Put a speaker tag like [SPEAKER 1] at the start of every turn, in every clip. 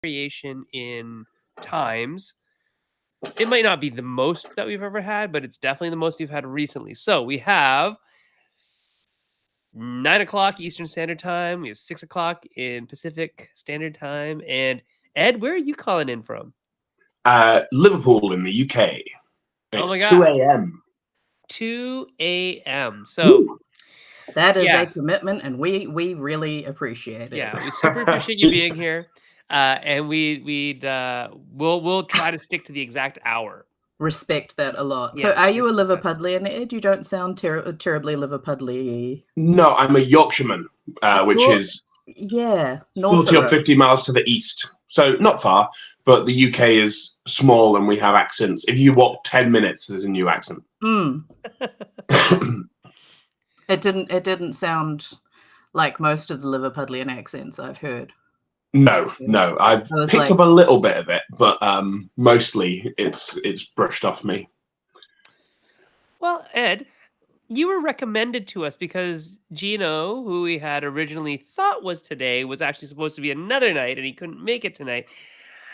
[SPEAKER 1] variation in times. It might not be the most that we've ever had, but it's definitely the most we've had recently. So we have 9 o'clock Eastern Standard Time. We have 6 o'clock in Pacific Standard Time. And Ed, where are you calling in from?
[SPEAKER 2] Liverpool in the UK.
[SPEAKER 1] Oh
[SPEAKER 2] It's
[SPEAKER 1] my
[SPEAKER 2] 2
[SPEAKER 1] God,
[SPEAKER 2] a.m.
[SPEAKER 1] 2 a.m. So
[SPEAKER 3] That is
[SPEAKER 1] yeah,
[SPEAKER 3] a commitment, and we really appreciate it.
[SPEAKER 1] yeah, we super appreciate you being here. And we'll try to stick to the exact hour.
[SPEAKER 3] Respect that a lot. So,
[SPEAKER 1] Yes,
[SPEAKER 3] are you a
[SPEAKER 1] respect that.
[SPEAKER 3] Liverpudlian, Ed? You don't sound terribly Liverpudly.
[SPEAKER 2] No, I'm a Yorkshireman,
[SPEAKER 3] I
[SPEAKER 2] which
[SPEAKER 3] thought,
[SPEAKER 2] is
[SPEAKER 3] yeah,
[SPEAKER 2] 40 or
[SPEAKER 3] Northern.
[SPEAKER 2] 50 miles to the east. So not far, but the UK is small and we have accents. If you walk 10 minutes, there's a new accent.
[SPEAKER 3] Mm. It didn't sound like most of the Liverpudlian accents I've heard.
[SPEAKER 2] No, I've
[SPEAKER 3] I was
[SPEAKER 2] picked
[SPEAKER 3] like,
[SPEAKER 2] up a little bit of it, but mostly it's brushed off me.
[SPEAKER 1] Well, Ed, you were recommended to us because Gino, who we had originally thought was today, was actually supposed to be another night and he couldn't make it tonight.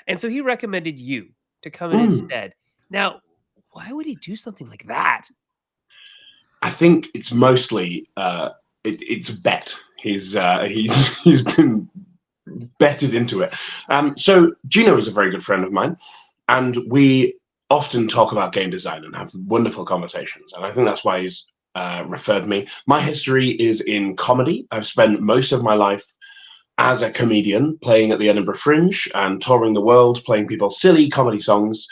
[SPEAKER 1] And so he recommended you to come in instead. Now, why would he do something like that?
[SPEAKER 2] I think it's mostly it's a bet. He's he's been betted into it. So Gino is a very good friend of mine, and we often talk about game design and have wonderful conversations. And I think that's why he's referred me. My history is in comedy. I've spent most of my life as a comedian, playing at the Edinburgh Fringe and touring the world, playing people silly comedy songs,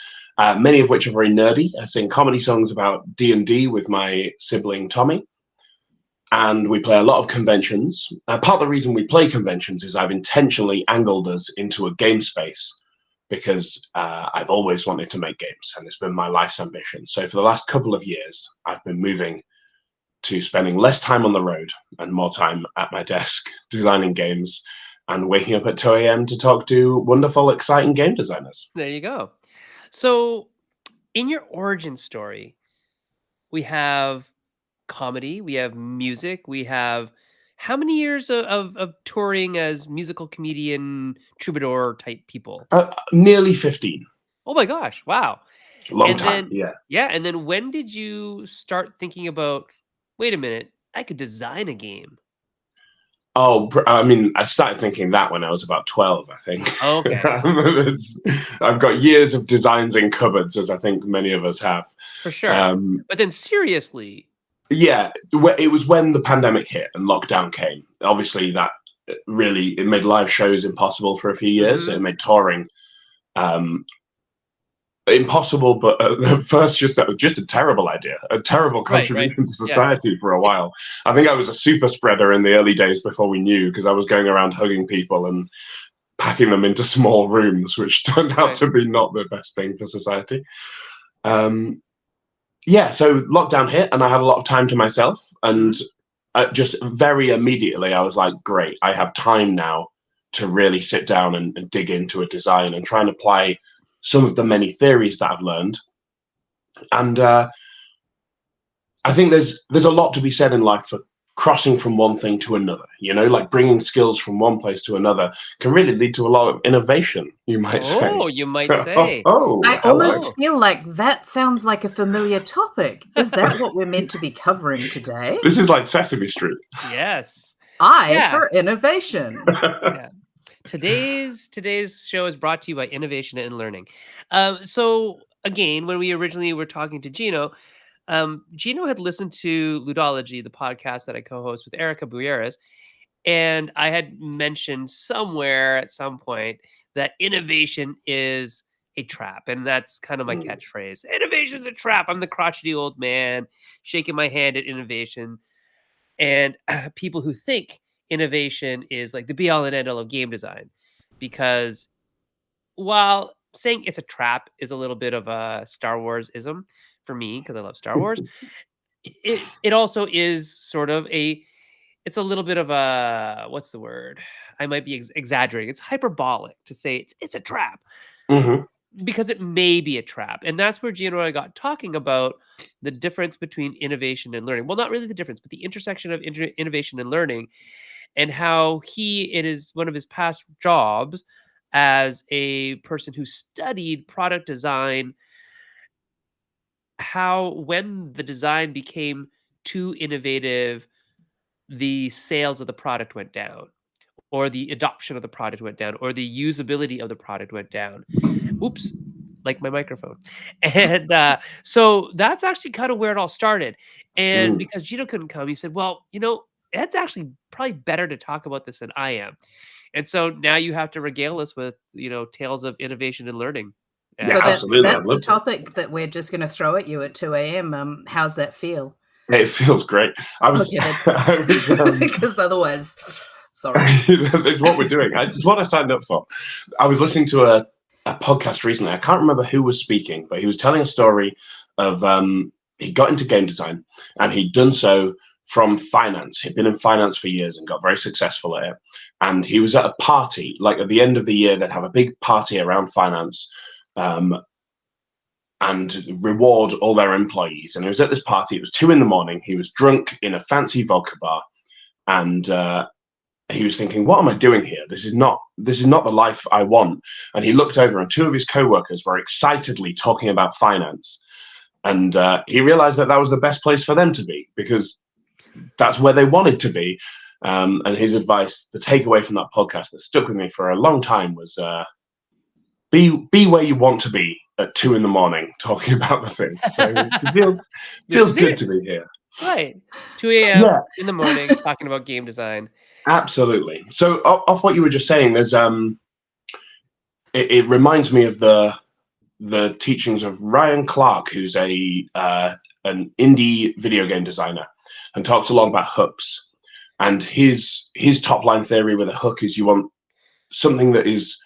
[SPEAKER 2] many of which are very nerdy. I sing comedy songs about D&D with my sibling Tommy, and we play a lot of conventions. Part of the reason we play conventions is I've intentionally angled us into a game space because I've always wanted to make games, and it's been my life's ambition. So for the last couple of years, I've been moving to spending less time on the road and more time at my desk designing games and waking up at 2 a.m. to talk to wonderful, exciting game designers.
[SPEAKER 1] There you go. So, in your origin story, we have comedy, we have music, we have how many years of touring as musical comedian, troubadour type people?
[SPEAKER 2] Nearly 15.
[SPEAKER 1] Oh my gosh, wow.
[SPEAKER 2] Long
[SPEAKER 1] And
[SPEAKER 2] time,
[SPEAKER 1] then,
[SPEAKER 2] yeah.
[SPEAKER 1] yeah, and then when did you start thinking about, wait a minute, I could design a game?
[SPEAKER 2] Oh, I mean, I started thinking that when I was about 12, I think.
[SPEAKER 1] Okay.
[SPEAKER 2] I've got years of designs in cupboards, as I think many of us have.
[SPEAKER 1] For sure. But then seriously.
[SPEAKER 2] Yeah, it was when the pandemic hit and lockdown came. Obviously, that really, it made live shows impossible for a few years. It made touring impossible, but at first that was just a terrible idea, a terrible contribution to society for a while. I think I was a super spreader in the early days before we knew, because I was going around hugging people and packing them into small rooms, which turned out to be not the best thing for society. Yeah, so lockdown hit and I had a lot of time to myself, and just very immediately I was like, great, I have time now to really sit down and dig into a design and try and apply some of the many theories that I've learned. And I think there's a lot to be said in life for crossing from one thing to another, you know, like bringing skills from one place to another can really lead to a lot of innovation, you might say.
[SPEAKER 1] Oh, you might say.
[SPEAKER 3] I almost feel like that sounds like a familiar topic. Is that what we're meant to be covering today?
[SPEAKER 2] This is like Sesame Street.
[SPEAKER 1] Yes.
[SPEAKER 3] For innovation.
[SPEAKER 1] Yeah. Today's show is brought to you by Innovation and Learning. So again, when we originally were talking to Gino, Gino had listened to Ludology, the podcast that I co-host with Erica Buyeras, and I had mentioned somewhere at some point that innovation is a trap, and that's kind of my catchphrase. Innovation's a trap. I'm the crotchety old man shaking my hand at innovation, and people who think innovation is like the be all and end all of game design, because while saying it's a trap is a little bit of a Star Wars ism for me, because I love Star Wars, it also is sort of it's a little bit of a, what's the word? I might be exaggerating. It's hyperbolic to say it's a trap. Because it may be a trap. And that's where Gino and I got talking about the difference between innovation and learning. Well, not really the difference, but the intersection of innovation and learning, and how he, in one of his past jobs as a person who studied product design, how when the design became too innovative, the sales of the product went down, or the adoption of the product went down, or the usability of the product went down. Oops, like my microphone. And so that's actually kind of where it all started. And
[SPEAKER 2] Mm.
[SPEAKER 1] because Gino couldn't come, he said, "Well, Ed's actually probably better to talk about this than I am." And so now you have to regale us with, tales of innovation and learning.
[SPEAKER 2] Yeah,
[SPEAKER 3] So
[SPEAKER 1] How
[SPEAKER 3] that's
[SPEAKER 1] was
[SPEAKER 2] absolutely.
[SPEAKER 1] that?
[SPEAKER 2] I'd
[SPEAKER 3] that's the
[SPEAKER 2] love to.
[SPEAKER 3] topic that we're just going to throw at you at 2 a.m. How's that feel?
[SPEAKER 2] It feels great. I was,
[SPEAKER 3] Okay, that's good.
[SPEAKER 2] I was,
[SPEAKER 3] Because otherwise, sorry.
[SPEAKER 2] it's what we're doing. It's what I signed up for. I was listening to a podcast recently. I can't remember who was speaking, but he was telling a story of he got into game design and he'd done so from finance. He'd been in finance for years and got very successful at it. And he was at a party, like at the end of the year, they'd have a big party around finance. And reward all their employees. And he was at this party. It was 2 a.m. He was drunk in a fancy vodka bar, and he was thinking, "What am I doing here? This is not the life I want." And he looked over, and two of his co-workers were excitedly talking about finance, and he realized that that was the best place for them to be because that's where they wanted to be. And his advice, the takeaway from that podcast that stuck with me for a long time, was be where you want to be at 2 a.m. talking about the thing. So it feels good
[SPEAKER 1] it.
[SPEAKER 2] to be here.
[SPEAKER 1] Right. 2 a.m.
[SPEAKER 2] Yeah,
[SPEAKER 1] in the morning talking about game design.
[SPEAKER 2] absolutely. So off what you were just saying, there's it reminds me of the teachings of Ryan Clark, who's an indie video game designer, and talks a lot about hooks. And his top line theory with a hook is you want something that is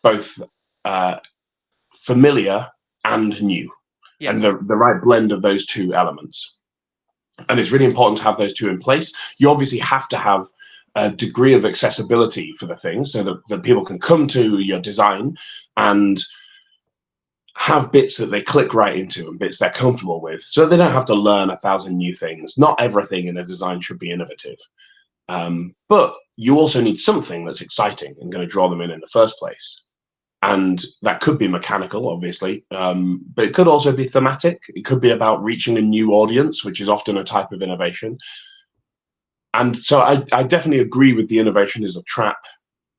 [SPEAKER 2] both familiar and new,
[SPEAKER 1] Yes.
[SPEAKER 2] and the right blend of those two elements. And it's really important to have those two in place. You obviously have to have a degree of accessibility for the thing so that people can come to your design and have bits that they click right into and bits they're comfortable with, so they don't have to learn 1,000 new things. Not everything in a design should be innovative, but you also need something that's exciting and going to draw them in the first place. And that could be mechanical, obviously, but it could also be thematic. It could be about reaching a new audience, which is often a type of innovation. And so I definitely agree with the innovation is a trap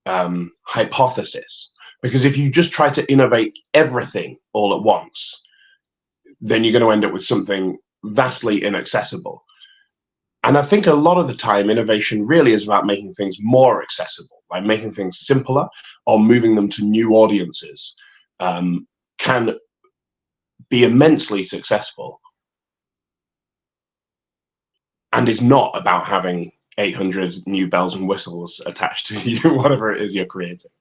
[SPEAKER 2] hypothesis, because if you just try to innovate everything all at once, then you're going to end up with something vastly inaccessible. And I think a lot of the time, innovation really is about making things more accessible, like making things simpler or moving them to new audiences, can be immensely successful, and is not about having 800 new bells and whistles attached to you, whatever it is you're creating.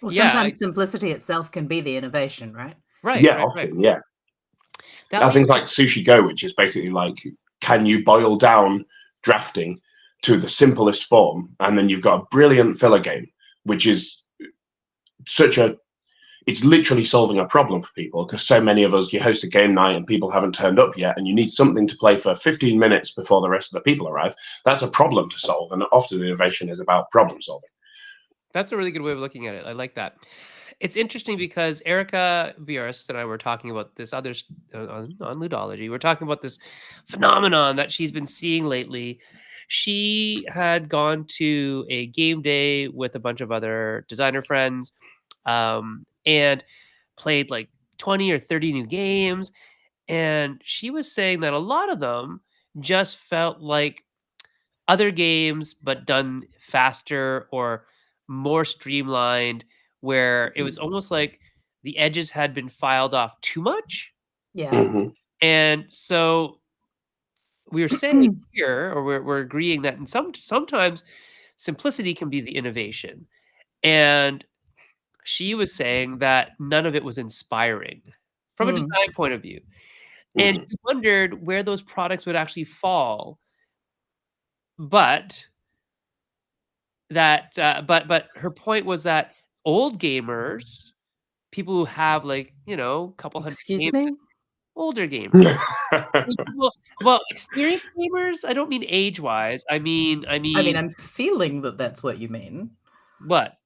[SPEAKER 3] Well,
[SPEAKER 1] Yeah.
[SPEAKER 3] sometimes simplicity itself can be the innovation, right?
[SPEAKER 1] Right.
[SPEAKER 2] Yeah,
[SPEAKER 1] Right.
[SPEAKER 2] often, yeah.
[SPEAKER 1] That
[SPEAKER 2] I
[SPEAKER 1] leads
[SPEAKER 2] think
[SPEAKER 1] me
[SPEAKER 2] like Sushi Go, which is basically like, can you boil down drafting to the simplest form, and then you've got a brilliant filler game, which is it's literally solving a problem for people, because so many of us, you host a game night and people haven't turned up yet, and you need something to play for 15 minutes before the rest of the people arrive. That's a problem to solve, and often innovation is about problem solving.
[SPEAKER 1] That's a really good way of looking at it. I like that. It's interesting because Erica Bieris and I were talking about this on Ludology. We're talking about this phenomenon that she's been seeing lately. She had gone to a game day with a bunch of other designer friends, and played like 20 or 30 new games. And she was saying that a lot of them just felt like other games, but done faster or more streamlined, where it was almost like the edges had been filed off too much.
[SPEAKER 3] Yeah.
[SPEAKER 2] Mm-hmm.
[SPEAKER 1] And so we were saying here, or we're agreeing that sometimes simplicity can be the innovation. And she was saying that none of it was inspiring from a
[SPEAKER 3] Mm.
[SPEAKER 1] design point of view. And
[SPEAKER 2] Mm-hmm.
[SPEAKER 1] she wondered where those products would actually fall. But but her point was that old gamers, people who have like, couple hundred
[SPEAKER 3] Excuse
[SPEAKER 1] games,
[SPEAKER 3] me?
[SPEAKER 1] older gamers. Well, experienced gamers, I don't mean age-wise. I mean
[SPEAKER 3] I mean, I'm feeling that that's what you mean.
[SPEAKER 1] what?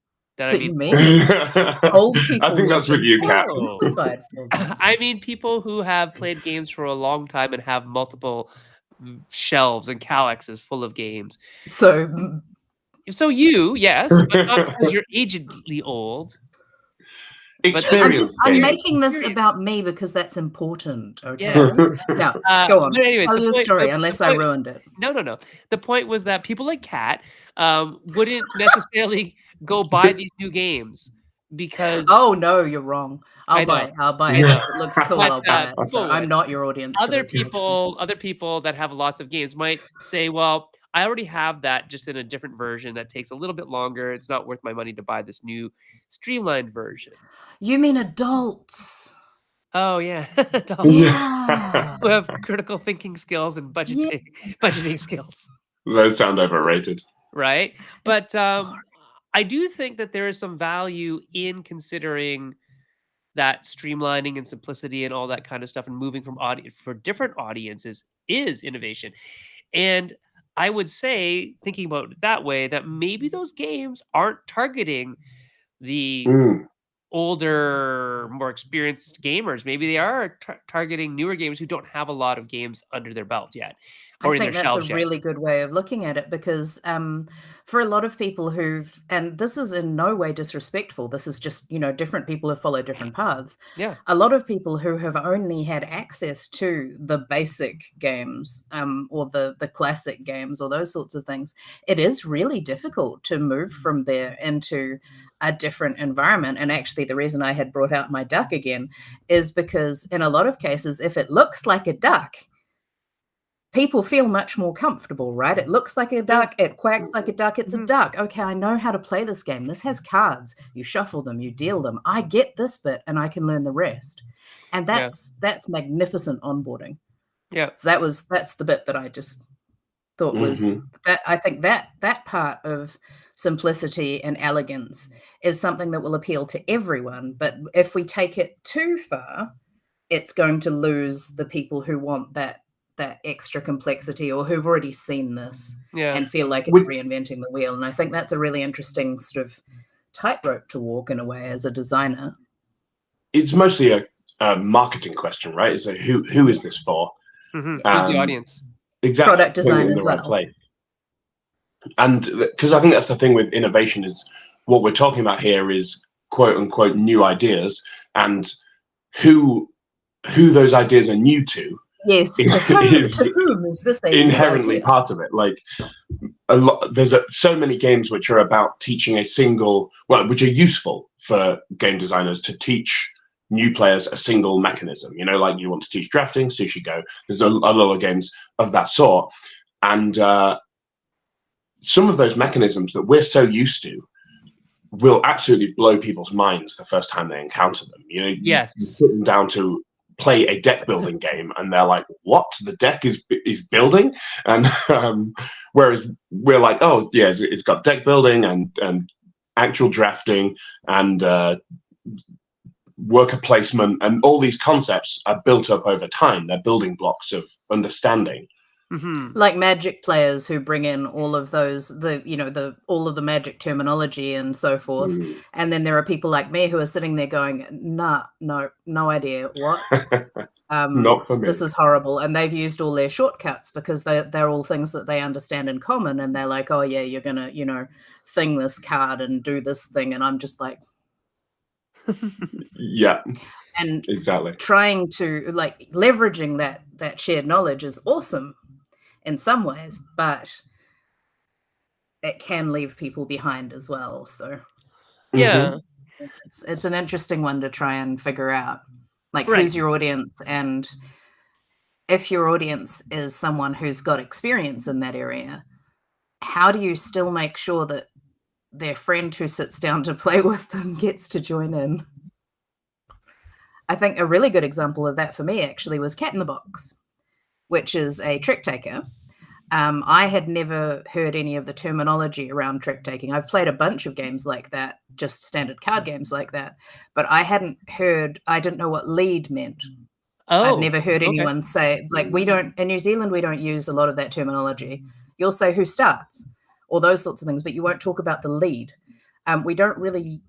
[SPEAKER 1] that I
[SPEAKER 3] That you
[SPEAKER 1] mean,
[SPEAKER 3] mean is old
[SPEAKER 2] I
[SPEAKER 3] people
[SPEAKER 2] think that's
[SPEAKER 3] lived
[SPEAKER 2] with
[SPEAKER 3] in
[SPEAKER 2] you,
[SPEAKER 3] space
[SPEAKER 2] Kat.
[SPEAKER 1] no.
[SPEAKER 3] simplified for them.
[SPEAKER 1] I mean people who have played games for a long time and have multiple shelves and calyxes full of games.
[SPEAKER 3] So
[SPEAKER 1] So you, yes, but not because you're agedly old, but that
[SPEAKER 2] Experience
[SPEAKER 3] I'm
[SPEAKER 2] gaming.
[SPEAKER 3] making this
[SPEAKER 1] experience.
[SPEAKER 3] about me because that's important. Okay.
[SPEAKER 1] Yeah.
[SPEAKER 3] Now go on.
[SPEAKER 1] But anyways,
[SPEAKER 3] Tell
[SPEAKER 1] the
[SPEAKER 3] your
[SPEAKER 1] point
[SPEAKER 3] story,
[SPEAKER 1] the
[SPEAKER 3] unless I
[SPEAKER 1] point
[SPEAKER 3] ruined it.
[SPEAKER 1] no. The point was that people like Kat, wouldn't necessarily go buy these new games because
[SPEAKER 3] Oh no, you're wrong.
[SPEAKER 1] I
[SPEAKER 3] I'll buy
[SPEAKER 1] know,
[SPEAKER 3] it. I'll buy
[SPEAKER 1] I
[SPEAKER 3] it.
[SPEAKER 1] know,
[SPEAKER 3] If it looks cool,
[SPEAKER 1] but,
[SPEAKER 3] I'll buy it. So
[SPEAKER 1] people
[SPEAKER 3] I'm
[SPEAKER 1] would.
[SPEAKER 3] not your audience for this.
[SPEAKER 1] Other people that have lots of games might say, "Well, I already have that just in a different version that takes a little bit longer. It's not worth my money to buy this new streamlined version."
[SPEAKER 3] You mean adults?
[SPEAKER 1] Oh, yeah. Adults
[SPEAKER 3] Yeah.
[SPEAKER 1] who have critical thinking skills and
[SPEAKER 3] Yeah.
[SPEAKER 1] budgeting skills,
[SPEAKER 2] Those sound overrated.
[SPEAKER 1] right? But, I do think that there is some value in considering that streamlining and simplicity and all that kind of stuff and moving from for different audiences is innovation. And I would say, thinking about it that way, that maybe those games aren't targeting the
[SPEAKER 2] Mm.
[SPEAKER 1] older, more experienced gamers. Maybe they are targeting newer gamers who don't have a lot of games under their belt yet
[SPEAKER 3] I
[SPEAKER 1] or in their
[SPEAKER 3] think that's a
[SPEAKER 1] shelves yet.
[SPEAKER 3] really good way of looking at it because for a lot of people and this is in no way disrespectful, this is just, different people have followed different paths.
[SPEAKER 1] Yeah.
[SPEAKER 3] A lot of people who have only had access to the basic games or the classic games or those sorts of things, it is really difficult to move from there into a different environment. And actually, the reason I had brought out my duck again is because in a lot of cases, if it looks like a duck, people feel much more comfortable, right? It looks like a duck, it quacks like a duck, it's a
[SPEAKER 1] Mhm.
[SPEAKER 3] duck. Okay, I know how to play this game. This has cards. You shuffle them, you deal them. I get this bit and I can learn the rest. And
[SPEAKER 1] Yeah.
[SPEAKER 3] that's magnificent onboarding.
[SPEAKER 1] Yeah.
[SPEAKER 3] So that's the bit that I just thought was that I think that part of simplicity and elegance is something that will appeal to everyone. But if we take it too far, it's going to lose the people who want that extra complexity or who've already seen this
[SPEAKER 1] Yeah.
[SPEAKER 3] and feel like it's
[SPEAKER 2] Would-
[SPEAKER 3] reinventing the wheel. And I think that's a really interesting sort of tightrope to walk in a way as a designer.
[SPEAKER 2] It's mostly a marketing question, right? So who is this for?
[SPEAKER 1] Mhm. Who's the audience?
[SPEAKER 2] Exactly.
[SPEAKER 3] Product design
[SPEAKER 2] Putting it in
[SPEAKER 3] as
[SPEAKER 2] the right
[SPEAKER 3] well.
[SPEAKER 2] place. And because I think that's the thing with innovation is what we're talking about here is quote unquote new ideas, and who those ideas are new to
[SPEAKER 3] Yes.
[SPEAKER 2] is,
[SPEAKER 3] To whom is this a new
[SPEAKER 2] inherently
[SPEAKER 3] idea?
[SPEAKER 2] part of it. Like there's so many games which are about teaching which are useful for game designers to teach new players a single mechanism. Like you want to teach drafting, Sushi Go. There's a lot of games of that sort, and some of those mechanisms that we're so used to will absolutely blow people's minds the first time they encounter them.
[SPEAKER 1] Yes.
[SPEAKER 2] You put them down to play a deck building game and they're like, what, the deck is building? And whereas we're like, oh yeah, it's got deck building and actual drafting and worker placement, and all these concepts are built up over time. They're building blocks of understanding.
[SPEAKER 1] Mhm.
[SPEAKER 3] Like Magic players who bring in all of those, all of the Magic terminology and so forth. And then there are people like me who are sitting there going, nah, no idea what.
[SPEAKER 2] Not for me.
[SPEAKER 3] This is horrible. And they've used all their shortcuts because they're all things that they understand in common. And they're like, oh yeah, you're going to, thing this card and do this thing. And I'm just like,
[SPEAKER 2] Yeah,
[SPEAKER 3] and
[SPEAKER 2] exactly.
[SPEAKER 3] trying to leveraging that shared knowledge is awesome in some ways, but it can leave people behind as well. So
[SPEAKER 1] Yeah.
[SPEAKER 3] it's an interesting one to try and figure out,
[SPEAKER 1] Right.
[SPEAKER 3] who's your audience, and if your audience is someone who's got experience in that area, how do you still make sure that their friend who sits down to play with them gets to join in? I think a really good example of that for me actually was Cat in the Box, which is a trick taker. I had never heard any of the terminology around trick taking. I've played a bunch of games like that, just standard card games like that, but I didn't know what lead meant. I've
[SPEAKER 1] Oh,
[SPEAKER 3] never heard
[SPEAKER 1] okay.
[SPEAKER 3] anyone say, in New Zealand, we don't use a lot of that terminology. You'll say who starts or those sorts of things, but you won't talk about the lead. We don't really,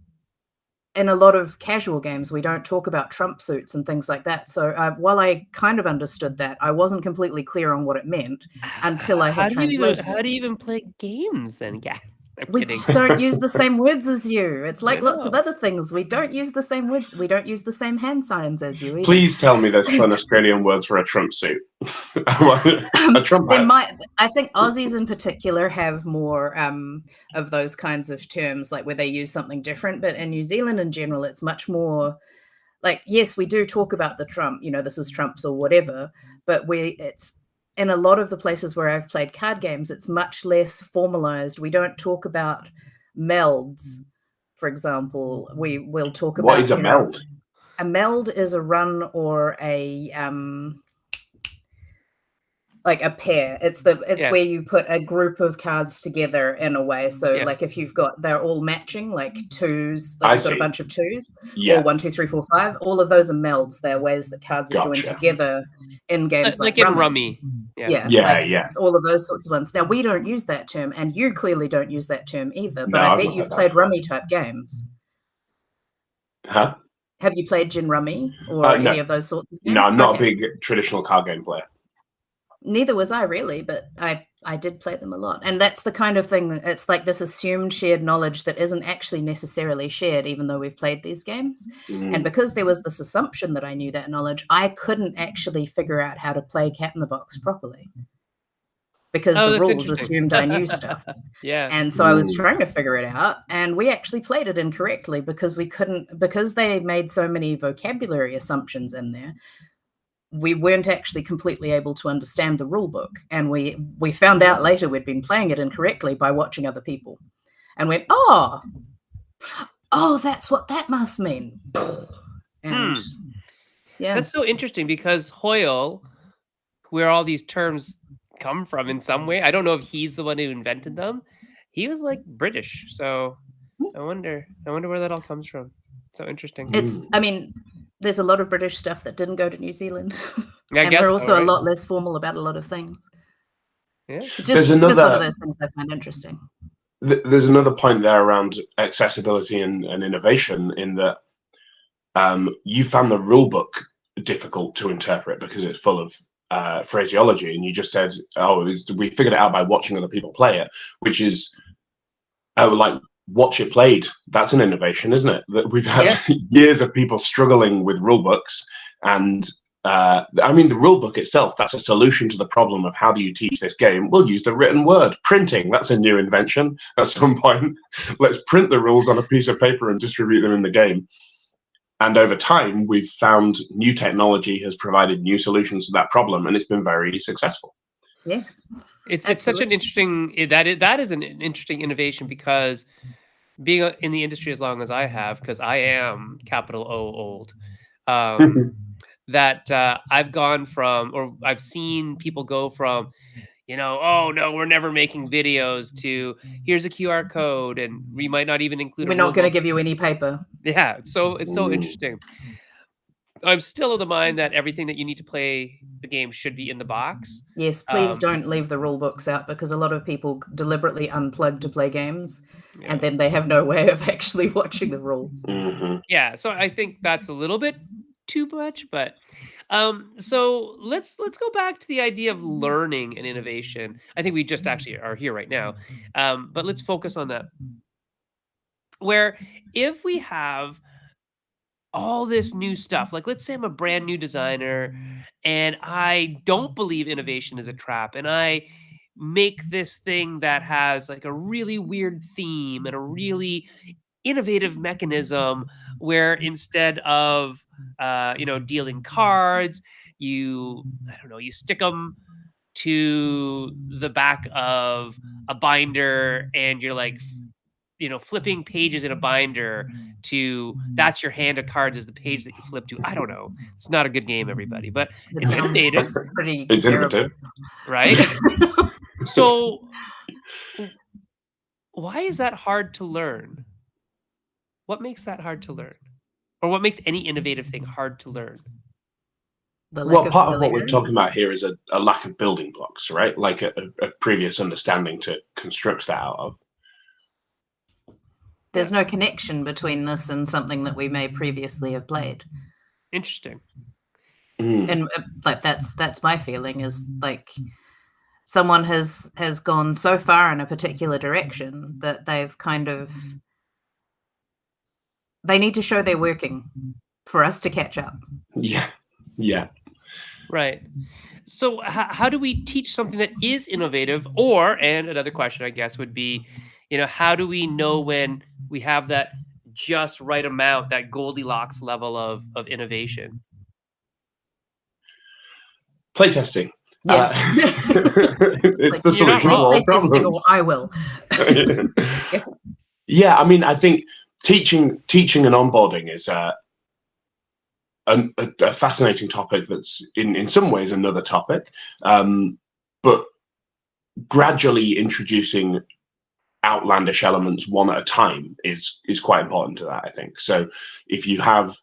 [SPEAKER 3] in a lot of casual games, we don't talk about trump suits and things like that. So while I kind of understood that, I wasn't completely clear on what it meant until I had translated
[SPEAKER 1] How
[SPEAKER 3] it.
[SPEAKER 1] do you even play games then? Yeah, I'm
[SPEAKER 3] We
[SPEAKER 1] kidding.
[SPEAKER 3] just don't use the same words as you. It's like lots of
[SPEAKER 1] know.
[SPEAKER 3] other things. We don't use the same words. We don't use the same hand signs as you either.
[SPEAKER 2] Please tell me there's fun Australian words for a Trump suit. A Trump
[SPEAKER 3] There
[SPEAKER 2] hat.
[SPEAKER 3] might, I think Aussies in particular have more of those kinds of terms, like where they use something different. But in New Zealand in general, it's much more like, yes, we do talk about the Trump, this is Trump's or whatever, but it's in a lot of the places where I've played card games, it's much less formalized. We don't talk about melds, for example. We'll talk
[SPEAKER 2] What
[SPEAKER 3] about,
[SPEAKER 2] is a meld?
[SPEAKER 3] a meld is a run or like a pair. It's where you put a group of cards together in a way. So like if they're all matching, like twos, like you've got a bunch of twos, or 1, 2, 3, 4, 5. All of those are melds. They're ways that cards are joined together in games like
[SPEAKER 1] in
[SPEAKER 3] Rummy.
[SPEAKER 1] Yeah.
[SPEAKER 3] All of those sorts of ones. Now we don't use that term, and you clearly don't use that term either. But
[SPEAKER 2] No,
[SPEAKER 3] I bet you've played Rummy type games.
[SPEAKER 2] Huh?
[SPEAKER 3] Have you played Gin Rummy or any of those sorts of games?
[SPEAKER 2] No, I'm not a big traditional card game player.
[SPEAKER 3] Neither was I really, but I did play them a lot. And that's the kind of thing, it's like this assumed shared knowledge that isn't actually necessarily shared, even though we've played these games. And because there was this assumption that I knew that knowledge, I couldn't actually figure out how to play Cat in the Box properly. Because the rules assumed I knew stuff. And so I was trying to figure it out, and we actually played it incorrectly because because they made so many vocabulary assumptions in there. We weren't actually completely able to understand the rule book. And we found out later we'd been playing it incorrectly by watching other people and went, oh, that's what that must mean. And
[SPEAKER 1] that's so interesting because Hoyle, where all these terms come from in some way, I don't know if he's the one who invented them. He was like British. So I wonder where that all comes from. So interesting.
[SPEAKER 3] There's a lot of British stuff that didn't go to New Zealand.
[SPEAKER 1] Yeah,
[SPEAKER 3] and we're also a lot less formal about a lot of things.
[SPEAKER 1] Yeah.
[SPEAKER 3] Just one of those things I find interesting.
[SPEAKER 2] There's another point there around accessibility and innovation in that you found the rule book difficult to interpret because it's full of phraseology, and you just said, we figured it out by watching other people play it, which is like watch it played. That's an innovation, isn't it? That we've had years of people struggling with rule books, and the rule book itself, that's a solution to the problem of how do you teach this game. We'll use the written word. Printing, that's a new invention at some point. Let's print the rules on a piece of paper and distribute them in the game. And over time, we've found new technology has provided new solutions to that problem, and it's been very successful.
[SPEAKER 3] Yes.
[SPEAKER 1] It's such an interesting, that is an interesting innovation, because being in the industry as long as I have, because I am capital O old, that I've gone from, or I've seen people go from, oh no, we're never making videos, to here's a QR code, and we might not even include.
[SPEAKER 3] We're not going to give you any paper.
[SPEAKER 1] Yeah, so it's so interesting. I'm still of the mind that everything that you need to play the game should be in the box.
[SPEAKER 3] Yes, please don't leave the rule books out, because a lot of people deliberately unplug to play games, and then they have no way of actually watching the rules.
[SPEAKER 1] Yeah, so I think that's a little bit too much, but so let's go back to the idea of learning and innovation. I think we just actually are here right now, but let's focus on that. Where if we have all this new stuff, like let's say I'm a brand new designer and I don't believe innovation is a trap, and I make this thing that has like a really weird theme and a really innovative mechanism, where instead of dealing cards, you stick them to the back of a binder, and you're like flipping pages in a binder to, that's your hand of cards is the page that you flip to. I don't know. It's not a good game, everybody, but it's innovative.
[SPEAKER 3] It's
[SPEAKER 2] innovative,
[SPEAKER 1] right? So why is that hard to learn? What makes that hard to learn? Or what makes any innovative thing hard to learn?
[SPEAKER 2] Well, part of what we're talking about here is a lack of building blocks, right? Like a previous understanding to construct that out of.
[SPEAKER 3] There's no connection between this and something that we may previously have played.
[SPEAKER 1] Interesting.
[SPEAKER 3] And like that's my feeling, is like someone has gone so far in a particular direction that they've kind of, they need to show they're working for us to catch up.
[SPEAKER 2] Yeah.
[SPEAKER 1] Right. So how do we teach something that is innovative? Or, and another question I guess would be, how do we know when we have that just right amount, that Goldilocks level of innovation?
[SPEAKER 2] Playtesting.
[SPEAKER 3] Yeah.
[SPEAKER 2] It's the
[SPEAKER 1] You're not
[SPEAKER 2] solution to
[SPEAKER 1] wrong.
[SPEAKER 2] all
[SPEAKER 3] Playtesting, or
[SPEAKER 2] problems.
[SPEAKER 3] I will.
[SPEAKER 2] Yeah, I mean, I think teaching and onboarding is a fascinating topic that's in some ways another topic, but gradually introducing outlandish elements one at a time is quite important to that, I think. So if you have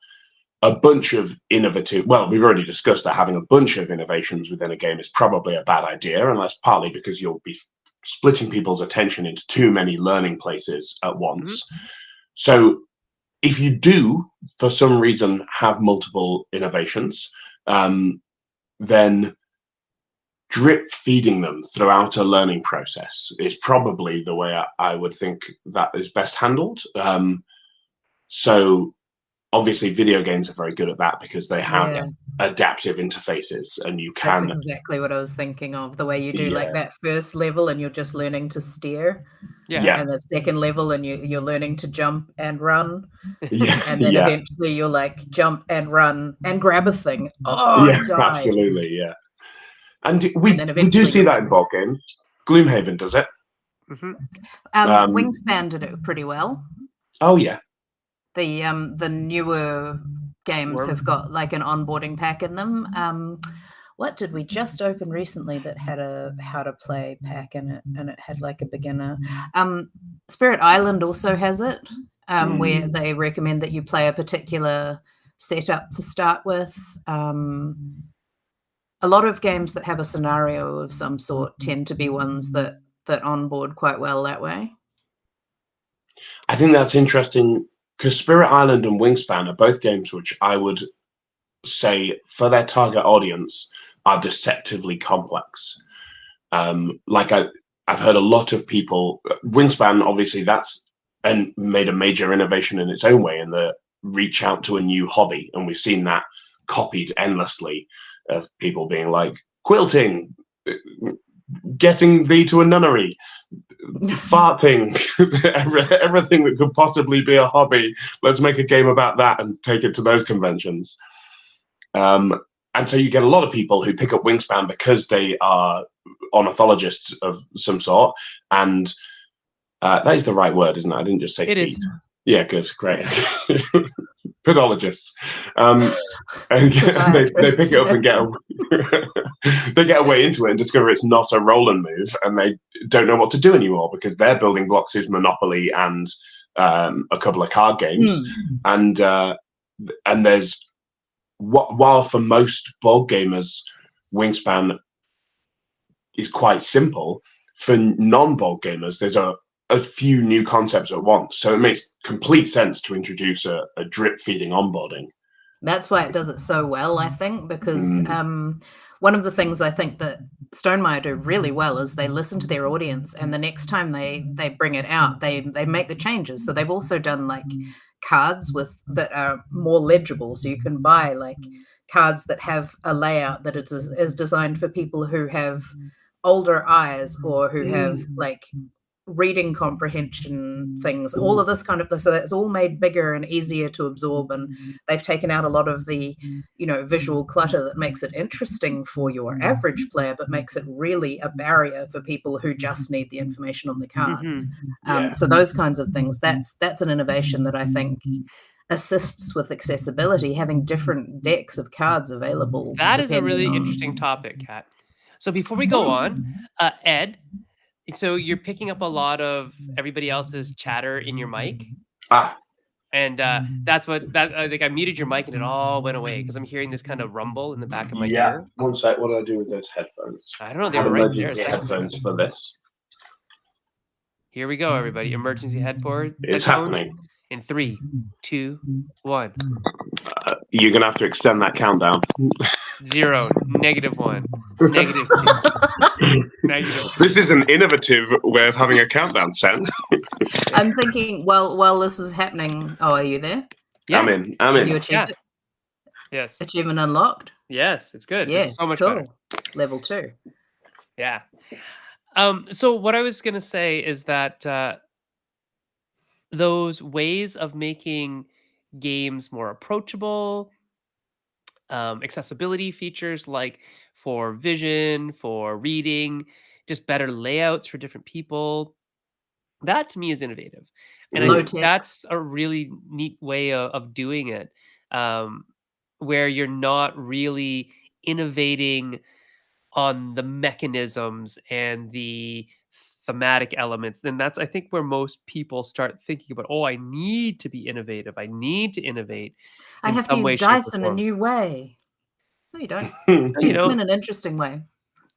[SPEAKER 2] a bunch of innovative, well, we've already discussed that having a bunch of innovations within a game is probably a bad idea, and that's partly because you'll be splitting people's attention into too many learning places at once. So if you do, for some reason, have multiple innovations, then drip feeding them throughout a learning process is probably the way I would think that is best handled. So obviously video games are very good at that because they have adaptive interfaces, and you can.
[SPEAKER 3] That's exactly what I was thinking of. The way you do like that first level and you're just learning to steer.
[SPEAKER 2] Yeah.
[SPEAKER 3] And the second level and you're learning to jump and run.
[SPEAKER 2] Yeah.
[SPEAKER 3] And then eventually you're like jump and run and grab a thing. Oh, I died.
[SPEAKER 2] Absolutely, yeah. And we do see that in board games. Gloomhaven does it.
[SPEAKER 3] Wingspan did it pretty well.
[SPEAKER 2] Oh yeah.
[SPEAKER 3] The newer games have got like an onboarding pack in them. What did we just open recently that had a how to play pack in it, and it had like a beginner? Spirit Island also has it, where they recommend that you play a particular setup to start with. A lot of games that have a scenario of some sort tend to be ones that onboard quite well that way.
[SPEAKER 2] I think that's interesting, because Spirit Island and Wingspan are both games which I would say, for their target audience, are deceptively complex. Like I've heard a lot of people. Wingspan, obviously, that's and made a major innovation in its own way in the reach out to a new hobby, and we've seen that copied endlessly, of people being like quilting, getting thee to a nunnery, farting, everything that could possibly be a hobby. Let's make a game about that and take it to those conventions. And so you get a lot of people who pick up Wingspan because they are ornithologists of some sort, and that is the right word, isn't it? I didn't just say feet. Yeah, good, great. Podologists. And they pick it up and they get away into it and discover it's not a roll and move, and they don't know what to do anymore because their building blocks is Monopoly and a couple of card games. And there's, while for most board gamers Wingspan is quite simple, for non-board gamers there's a few new concepts at once, so it makes complete sense to introduce a drip feeding onboarding.
[SPEAKER 3] That's why it does it so well, I think, because one of the things I think that Stonemaier do really well is they listen to their audience, and the next time they bring it out, they make the changes. So they've also done like cards that are more legible, so you can buy like cards that have a layout that is designed for people who have older eyes or who have like reading comprehension things, all of this kind of, so it's all made bigger and easier to absorb, and they've taken out a lot of the visual clutter that makes it interesting for your average player but makes it really a barrier for people who just need the information on the card. So those kinds of things, that's an innovation that I think assists with accessibility, having different decks of cards available.
[SPEAKER 1] That is a really interesting topic, Kat. So before we go on, Ed, so you're picking up a lot of everybody else's chatter in your mic. And that's what I think I muted your mic and it all went away because I'm hearing this kind of rumble in the back of my ear.
[SPEAKER 2] One sec, what do I do with those headphones?
[SPEAKER 1] I don't know. They were right there.
[SPEAKER 2] Headphones for this.
[SPEAKER 1] Here we go, everybody. Emergency
[SPEAKER 2] It's
[SPEAKER 1] headphones
[SPEAKER 2] happening.
[SPEAKER 1] in 3, 2, 1.
[SPEAKER 2] You're going to have to extend that countdown.
[SPEAKER 1] 0, -1, -2, -3.
[SPEAKER 2] This is an innovative way of having a countdown, Sam.
[SPEAKER 3] I'm thinking, while this is happening, are you there?
[SPEAKER 2] I'm in.
[SPEAKER 3] You achieved
[SPEAKER 1] Yeah.
[SPEAKER 3] it?
[SPEAKER 1] Yes.
[SPEAKER 3] Achievement unlocked?
[SPEAKER 1] Yes, it's good. This
[SPEAKER 3] Yes,
[SPEAKER 1] is so much
[SPEAKER 3] cool.
[SPEAKER 1] better.
[SPEAKER 3] Level 2.
[SPEAKER 1] Yeah. So what I was gonna say is that those ways of making games more approachable, accessibility features like for vision, for reading, just better layouts for different people. That to me is innovative, and I
[SPEAKER 3] Low
[SPEAKER 1] think
[SPEAKER 3] text.
[SPEAKER 1] that's a really neat way of doing it, um, where you're not really innovating on the mechanisms and the thematic elements. Then that's I think where most people start thinking about, oh, I need to be innovative. I need to innovate
[SPEAKER 3] I
[SPEAKER 1] in
[SPEAKER 3] have to
[SPEAKER 1] some
[SPEAKER 3] use
[SPEAKER 1] way, shape, or
[SPEAKER 3] dice in a
[SPEAKER 1] form.
[SPEAKER 3] new way. No, you don't.
[SPEAKER 1] You
[SPEAKER 3] Use them
[SPEAKER 1] know,
[SPEAKER 3] in an interesting way.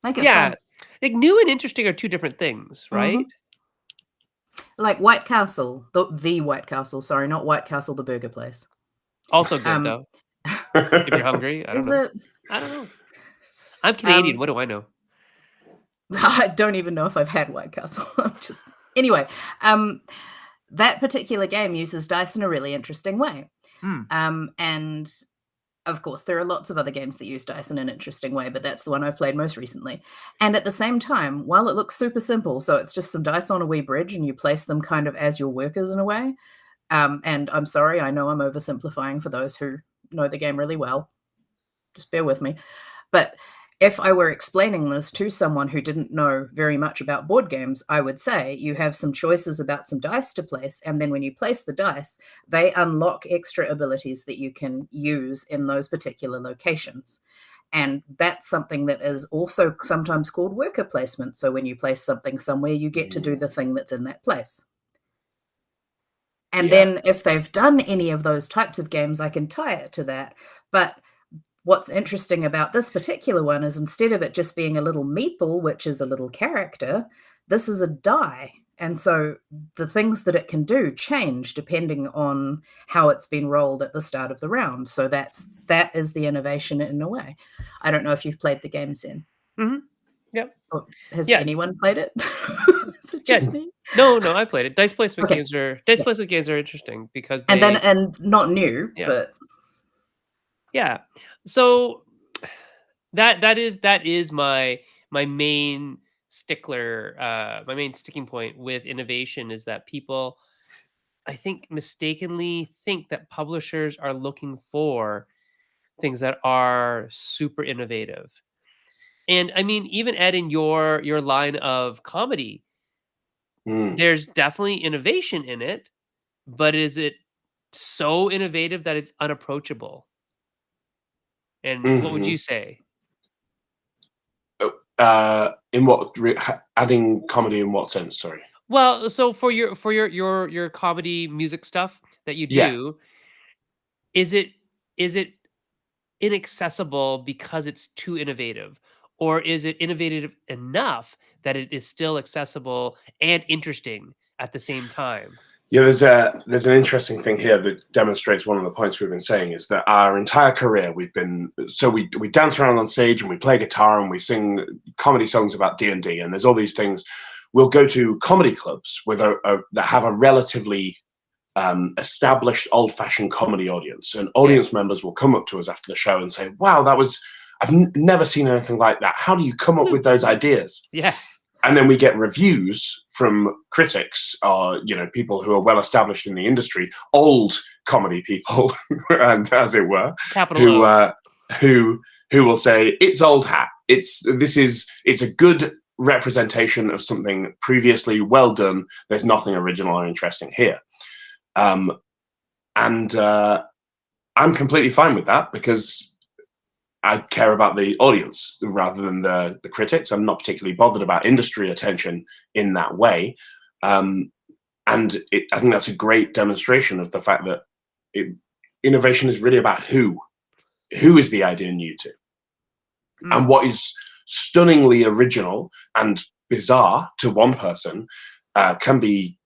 [SPEAKER 3] Make it
[SPEAKER 1] yeah,
[SPEAKER 3] fun.
[SPEAKER 1] like new and interesting are two different things, right?
[SPEAKER 3] Like White Castle, the White Castle. Sorry, not White Castle, the burger place.
[SPEAKER 1] Also good
[SPEAKER 3] Um,
[SPEAKER 1] though. If you're hungry, I don't
[SPEAKER 3] Is
[SPEAKER 1] know.
[SPEAKER 3] it?
[SPEAKER 1] I don't know. I'm Canadian. What do I know?
[SPEAKER 3] I don't even know if I've had White Castle. I'm just anyway. That particular game uses dice in a really interesting way. And of course, there are lots of other games that use dice in an interesting way, but that's the one I've played most recently. And at the same time, while it looks super simple, so it's just some dice on a wee bridge and you place them kind of as your workers in a way. And I'm sorry, I know I'm oversimplifying for those who know the game really well. Just bear with me. But if I were explaining this to someone who didn't know very much about board games, I would say you have some choices about some dice to place, and then when you place the dice, they unlock extra abilities that you can use in those particular locations. And that's something that is also sometimes called worker placement. So when you place something somewhere, you get to do the thing that's in that place. And then if they've done any of those types of games, I can tie it to that. But what's interesting about this particular one is instead of it just being a little meeple, which is a little character, this is a die. And so the things that it can do change depending on how it's been rolled at the start of the round. So that is the innovation in a way. I don't know if you've played the game, Zen.
[SPEAKER 1] Yep.
[SPEAKER 3] Or has
[SPEAKER 1] Yeah.
[SPEAKER 3] anyone played it? Is it
[SPEAKER 1] Yeah.
[SPEAKER 3] just me?
[SPEAKER 1] No, I played it. Dice placement
[SPEAKER 3] Okay.
[SPEAKER 1] games are interesting because they
[SPEAKER 3] And not new,
[SPEAKER 1] Yeah.
[SPEAKER 3] but
[SPEAKER 1] yeah. So that is my main stickler, my main sticking point with innovation is that people, I think, mistakenly think that publishers are looking for things that are super innovative. And I mean, even Ed, in your line of comedy, there's definitely innovation in it, but is it so innovative that it's unapproachable? And what would you say?
[SPEAKER 2] In what adding comedy in what sense? Sorry.
[SPEAKER 1] Well, so for your comedy music stuff that you
[SPEAKER 2] Yeah.
[SPEAKER 1] do, is it inaccessible because it's too innovative? Or is it innovative enough that it is still accessible and interesting at the same time?
[SPEAKER 2] Yeah, there's an interesting thing here that demonstrates one of the points we've been saying is that our entire career we dance around on stage and we play guitar and we sing comedy songs about D&D, and there's all these things. We'll go to comedy clubs with that have a relatively established old-fashioned comedy audience, and audience members will come up to us after the show and say, "Wow, I've never seen anything like that. How do you come up with those ideas?"
[SPEAKER 1] Yeah.
[SPEAKER 2] And then we get reviews from critics or people who are well established in the industry, old comedy people, and as it were, who will say it's old hat. It's a good representation of something previously well done. There's nothing original or interesting here, and I'm completely fine with that because I care about the audience rather than the critics. I'm not particularly bothered about industry attention in that way. And I think that's a great demonstration of the fact that innovation is really about who is the idea new to. And what is stunningly original and bizarre to one person can be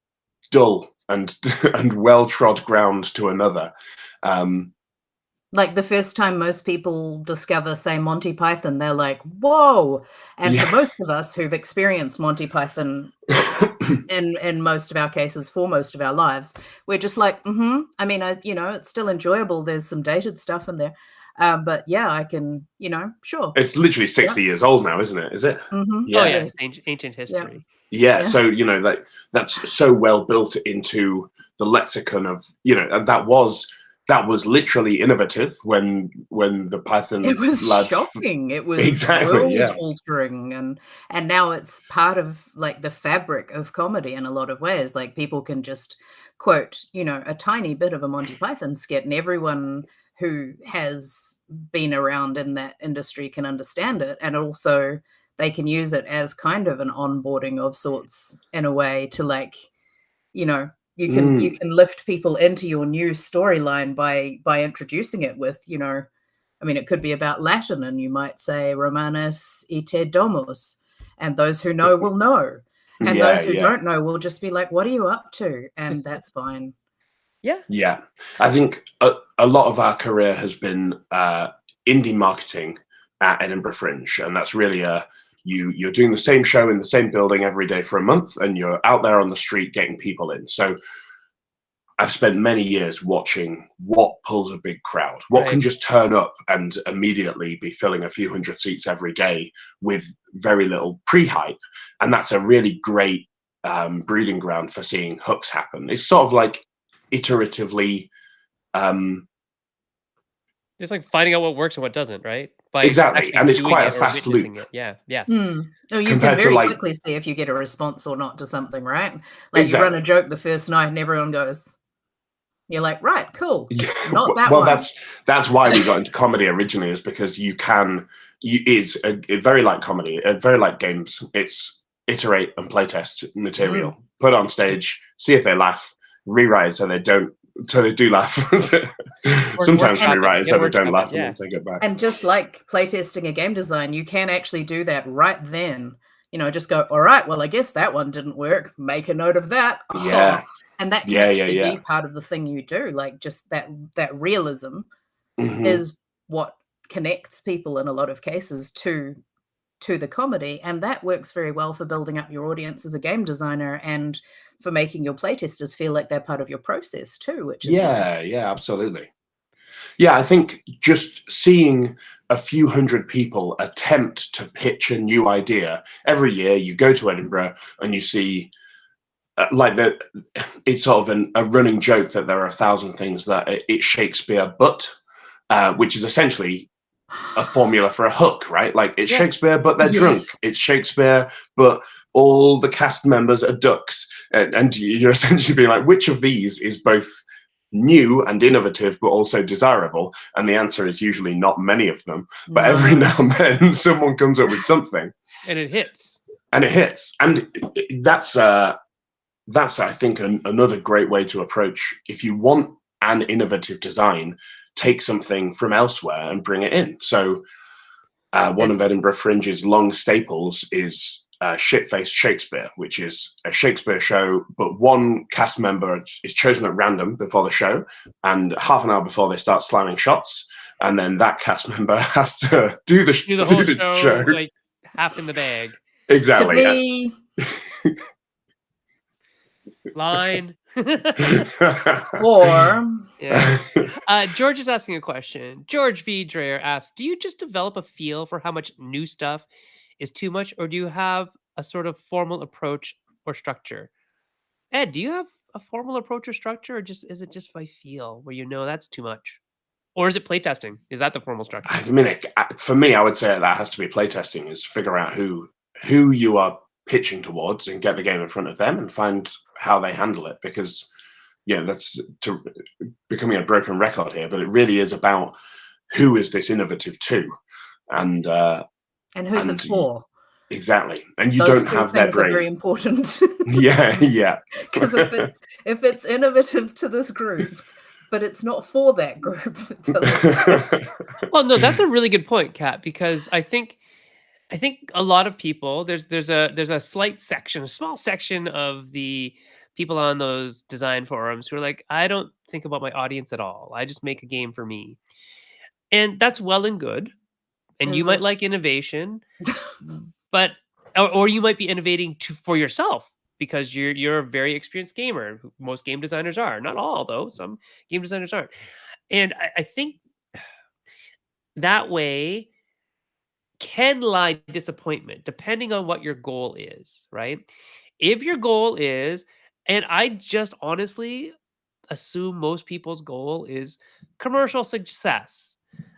[SPEAKER 2] dull and and well trod ground to another.
[SPEAKER 3] Like the first time most people discover, say, Monty Python, they're like, "Whoa!" And for
[SPEAKER 2] Yeah.
[SPEAKER 3] most of us who've experienced Monty Python in most of our cases for most of our lives, we're just like, I mean, it's still enjoyable. There's some dated stuff in there, but yeah, I can, sure,
[SPEAKER 2] It's literally
[SPEAKER 3] yeah,
[SPEAKER 2] 60 years old now, isn't it? Is it?
[SPEAKER 1] Oh
[SPEAKER 2] Yeah.
[SPEAKER 1] yeah,
[SPEAKER 3] yes,
[SPEAKER 1] it's ancient
[SPEAKER 3] yeah,
[SPEAKER 1] history.
[SPEAKER 2] Yeah.
[SPEAKER 3] yeah.
[SPEAKER 2] So, that's so well built into the lexicon of, and that was literally innovative when the
[SPEAKER 3] It
[SPEAKER 2] Python
[SPEAKER 3] was
[SPEAKER 2] lads
[SPEAKER 3] shocking. It was
[SPEAKER 2] exactly,
[SPEAKER 3] world
[SPEAKER 2] yeah.
[SPEAKER 3] altering, and now it's part of like the fabric of comedy in a lot of ways. Like people can just quote, a tiny bit of a Monty Python skit, and everyone who has been around in that industry can understand it. And also they can use it as kind of an onboarding of sorts in a way to like, you know, you
[SPEAKER 2] Mm.
[SPEAKER 3] can lift people into your new storyline by introducing it with, I mean, it could be about Latin, and you might say Romanus ite domus, and those who know will know, and
[SPEAKER 2] Yeah,
[SPEAKER 3] those who
[SPEAKER 2] yeah.
[SPEAKER 3] don't know will just be like, "What are you up to?" And that's fine.
[SPEAKER 1] Yeah.
[SPEAKER 2] Yeah, I think a lot of our career has been indie marketing at Edinburgh Fringe, and that's really you're doing the same show in the same building every day for a month, and you're out there on the street getting people in. So I've spent many years watching what pulls a big crowd, what can
[SPEAKER 1] Right.
[SPEAKER 2] just turn up and immediately be filling a few hundred seats every day with very little pre-hype, and that's a really great breeding ground for seeing hooks happen. It's sort of like iteratively
[SPEAKER 1] It's like finding out what works and what doesn't, right? By
[SPEAKER 2] exactly,
[SPEAKER 1] actually
[SPEAKER 2] and it's
[SPEAKER 1] doing
[SPEAKER 2] quite a
[SPEAKER 1] it or
[SPEAKER 2] fast loop
[SPEAKER 1] witnessing it. Yeah. Yes.
[SPEAKER 3] Oh, you can
[SPEAKER 2] compared to
[SPEAKER 3] very
[SPEAKER 2] like
[SPEAKER 3] quickly see if you get a response or not to something, right? Like you run a
[SPEAKER 2] exactly.
[SPEAKER 3] joke the first night and everyone goes, you're like, "Right, cool.
[SPEAKER 2] Yeah,
[SPEAKER 3] Not that
[SPEAKER 2] well,
[SPEAKER 3] one."
[SPEAKER 2] that's why we got into comedy originally, is because it's very like comedy, very like games. It's iterate and playtest
[SPEAKER 3] Mm.
[SPEAKER 2] material, put it on stage, see if they laugh, rewrite it so they do laugh. Sometimes
[SPEAKER 1] Workshop it.
[SPEAKER 2] rewrite
[SPEAKER 1] You
[SPEAKER 2] it
[SPEAKER 1] gotta
[SPEAKER 2] so they don't
[SPEAKER 1] workshop it.
[SPEAKER 2] laugh and
[SPEAKER 1] Yeah.
[SPEAKER 2] then take it back.
[SPEAKER 3] And just like playtesting a game design, you can actually do that right then. Just go, all right, well, I guess that one didn't work. Make a note of that. Oh,
[SPEAKER 2] Yeah,
[SPEAKER 3] and that can
[SPEAKER 2] yeah, yeah,
[SPEAKER 3] actually
[SPEAKER 2] yeah.
[SPEAKER 3] be part of the thing you do. Like just that realism
[SPEAKER 2] Hmm.
[SPEAKER 3] is what connects people in a lot of cases to the comedy. And that works very well for building up your audience as a game designer and for making your playtesters feel like they're part of your process too, which is nice.
[SPEAKER 2] Yeah, yeah, absolutely. Yeah, I think just seeing a few hundred people attempt to pitch a new idea every year, you go to Edinburgh and you see it's sort of a running joke that there are 1,000 things that it's Shakespeare, but which is essentially a formula for a hook, right? Like it's
[SPEAKER 1] Yeah.
[SPEAKER 2] Shakespeare, but they're drunk.
[SPEAKER 3] Yes.
[SPEAKER 2] It's Shakespeare, but all the cast members are ducks, and you're essentially being like, which of these is both new and innovative but also desirable? And the answer is usually not many of them, but every
[SPEAKER 3] No.
[SPEAKER 2] now and then someone comes up with something
[SPEAKER 1] And it hits.
[SPEAKER 2] and it hits. And that's I think another great way to approach, if you want an innovative design, take something from elsewhere and bring it in. So one
[SPEAKER 3] It's
[SPEAKER 2] of Edinburgh Fringe's long staples is Shit-Faced Shakespeare, which is a Shakespeare show, but one cast member is chosen at random before the show, and half an hour before they start slamming shots, and then that cast member has to do the
[SPEAKER 1] Do the whole show like half in the bag.
[SPEAKER 3] to
[SPEAKER 2] exactly.
[SPEAKER 3] be
[SPEAKER 1] Line.
[SPEAKER 3] or
[SPEAKER 1] Yeah. George is asking a question. George V. Dreyer asks, do you just develop a feel for how much new stuff is too much, or do you have a sort of formal approach or structure? Ed, do you have a formal approach or structure, or is it just by feel where you know that's too much? Or is it playtesting? Is that the formal structure?
[SPEAKER 2] I mean, for me, I would say that has to be playtesting. Is figure out who you are pitching towards and get the game in front of them and find how they handle it. Because that's becoming a broken record here, but it really is about who is this innovative to, and
[SPEAKER 3] who's it
[SPEAKER 2] and
[SPEAKER 3] for?
[SPEAKER 2] exactly, and you
[SPEAKER 3] Those
[SPEAKER 2] don't
[SPEAKER 3] two
[SPEAKER 2] have their
[SPEAKER 3] things are very
[SPEAKER 2] brain.
[SPEAKER 3] important.
[SPEAKER 2] Yeah, yeah.
[SPEAKER 3] Because if it's innovative to this group, but it's not for that group, it doesn't.
[SPEAKER 1] Well, no, that's a really good point, Kat, because I think I think a lot of people there's a slight section, a small section of the people on those design forums who are like, I don't think about my audience at all. I just make a game for me. And that's well and good. And you
[SPEAKER 3] Is
[SPEAKER 1] might
[SPEAKER 3] it?
[SPEAKER 1] like innovation, but or you might be innovating for yourself because you're a very experienced gamer. Most game designers are. Not all though. Some game designers aren't. And I think that way can lie disappointment depending on what your goal is, right? If your goal is, and I just honestly assume most people's goal is commercial success.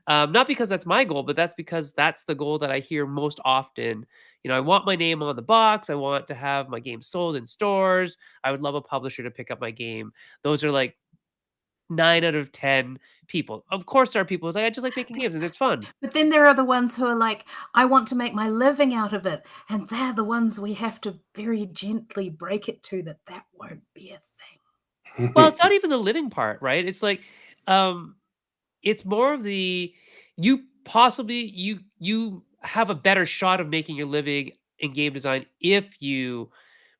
[SPEAKER 1] Not because that's my goal, but that's because that's the goal that I hear most often. I want my name on the box. I want to have my game sold in stores. I would love a publisher to pick up my game. Those are like 9 out of 10 people. Of course, there are people who's like, I just like making games and it's fun.
[SPEAKER 3] But then there are the ones who are like, I want to make my living out of it. And they're the ones we have to very gently break it to that won't be a thing.
[SPEAKER 1] Well, it's not even the living part, right? It's like, um, it's more of the you have a better shot of making your living in game design if you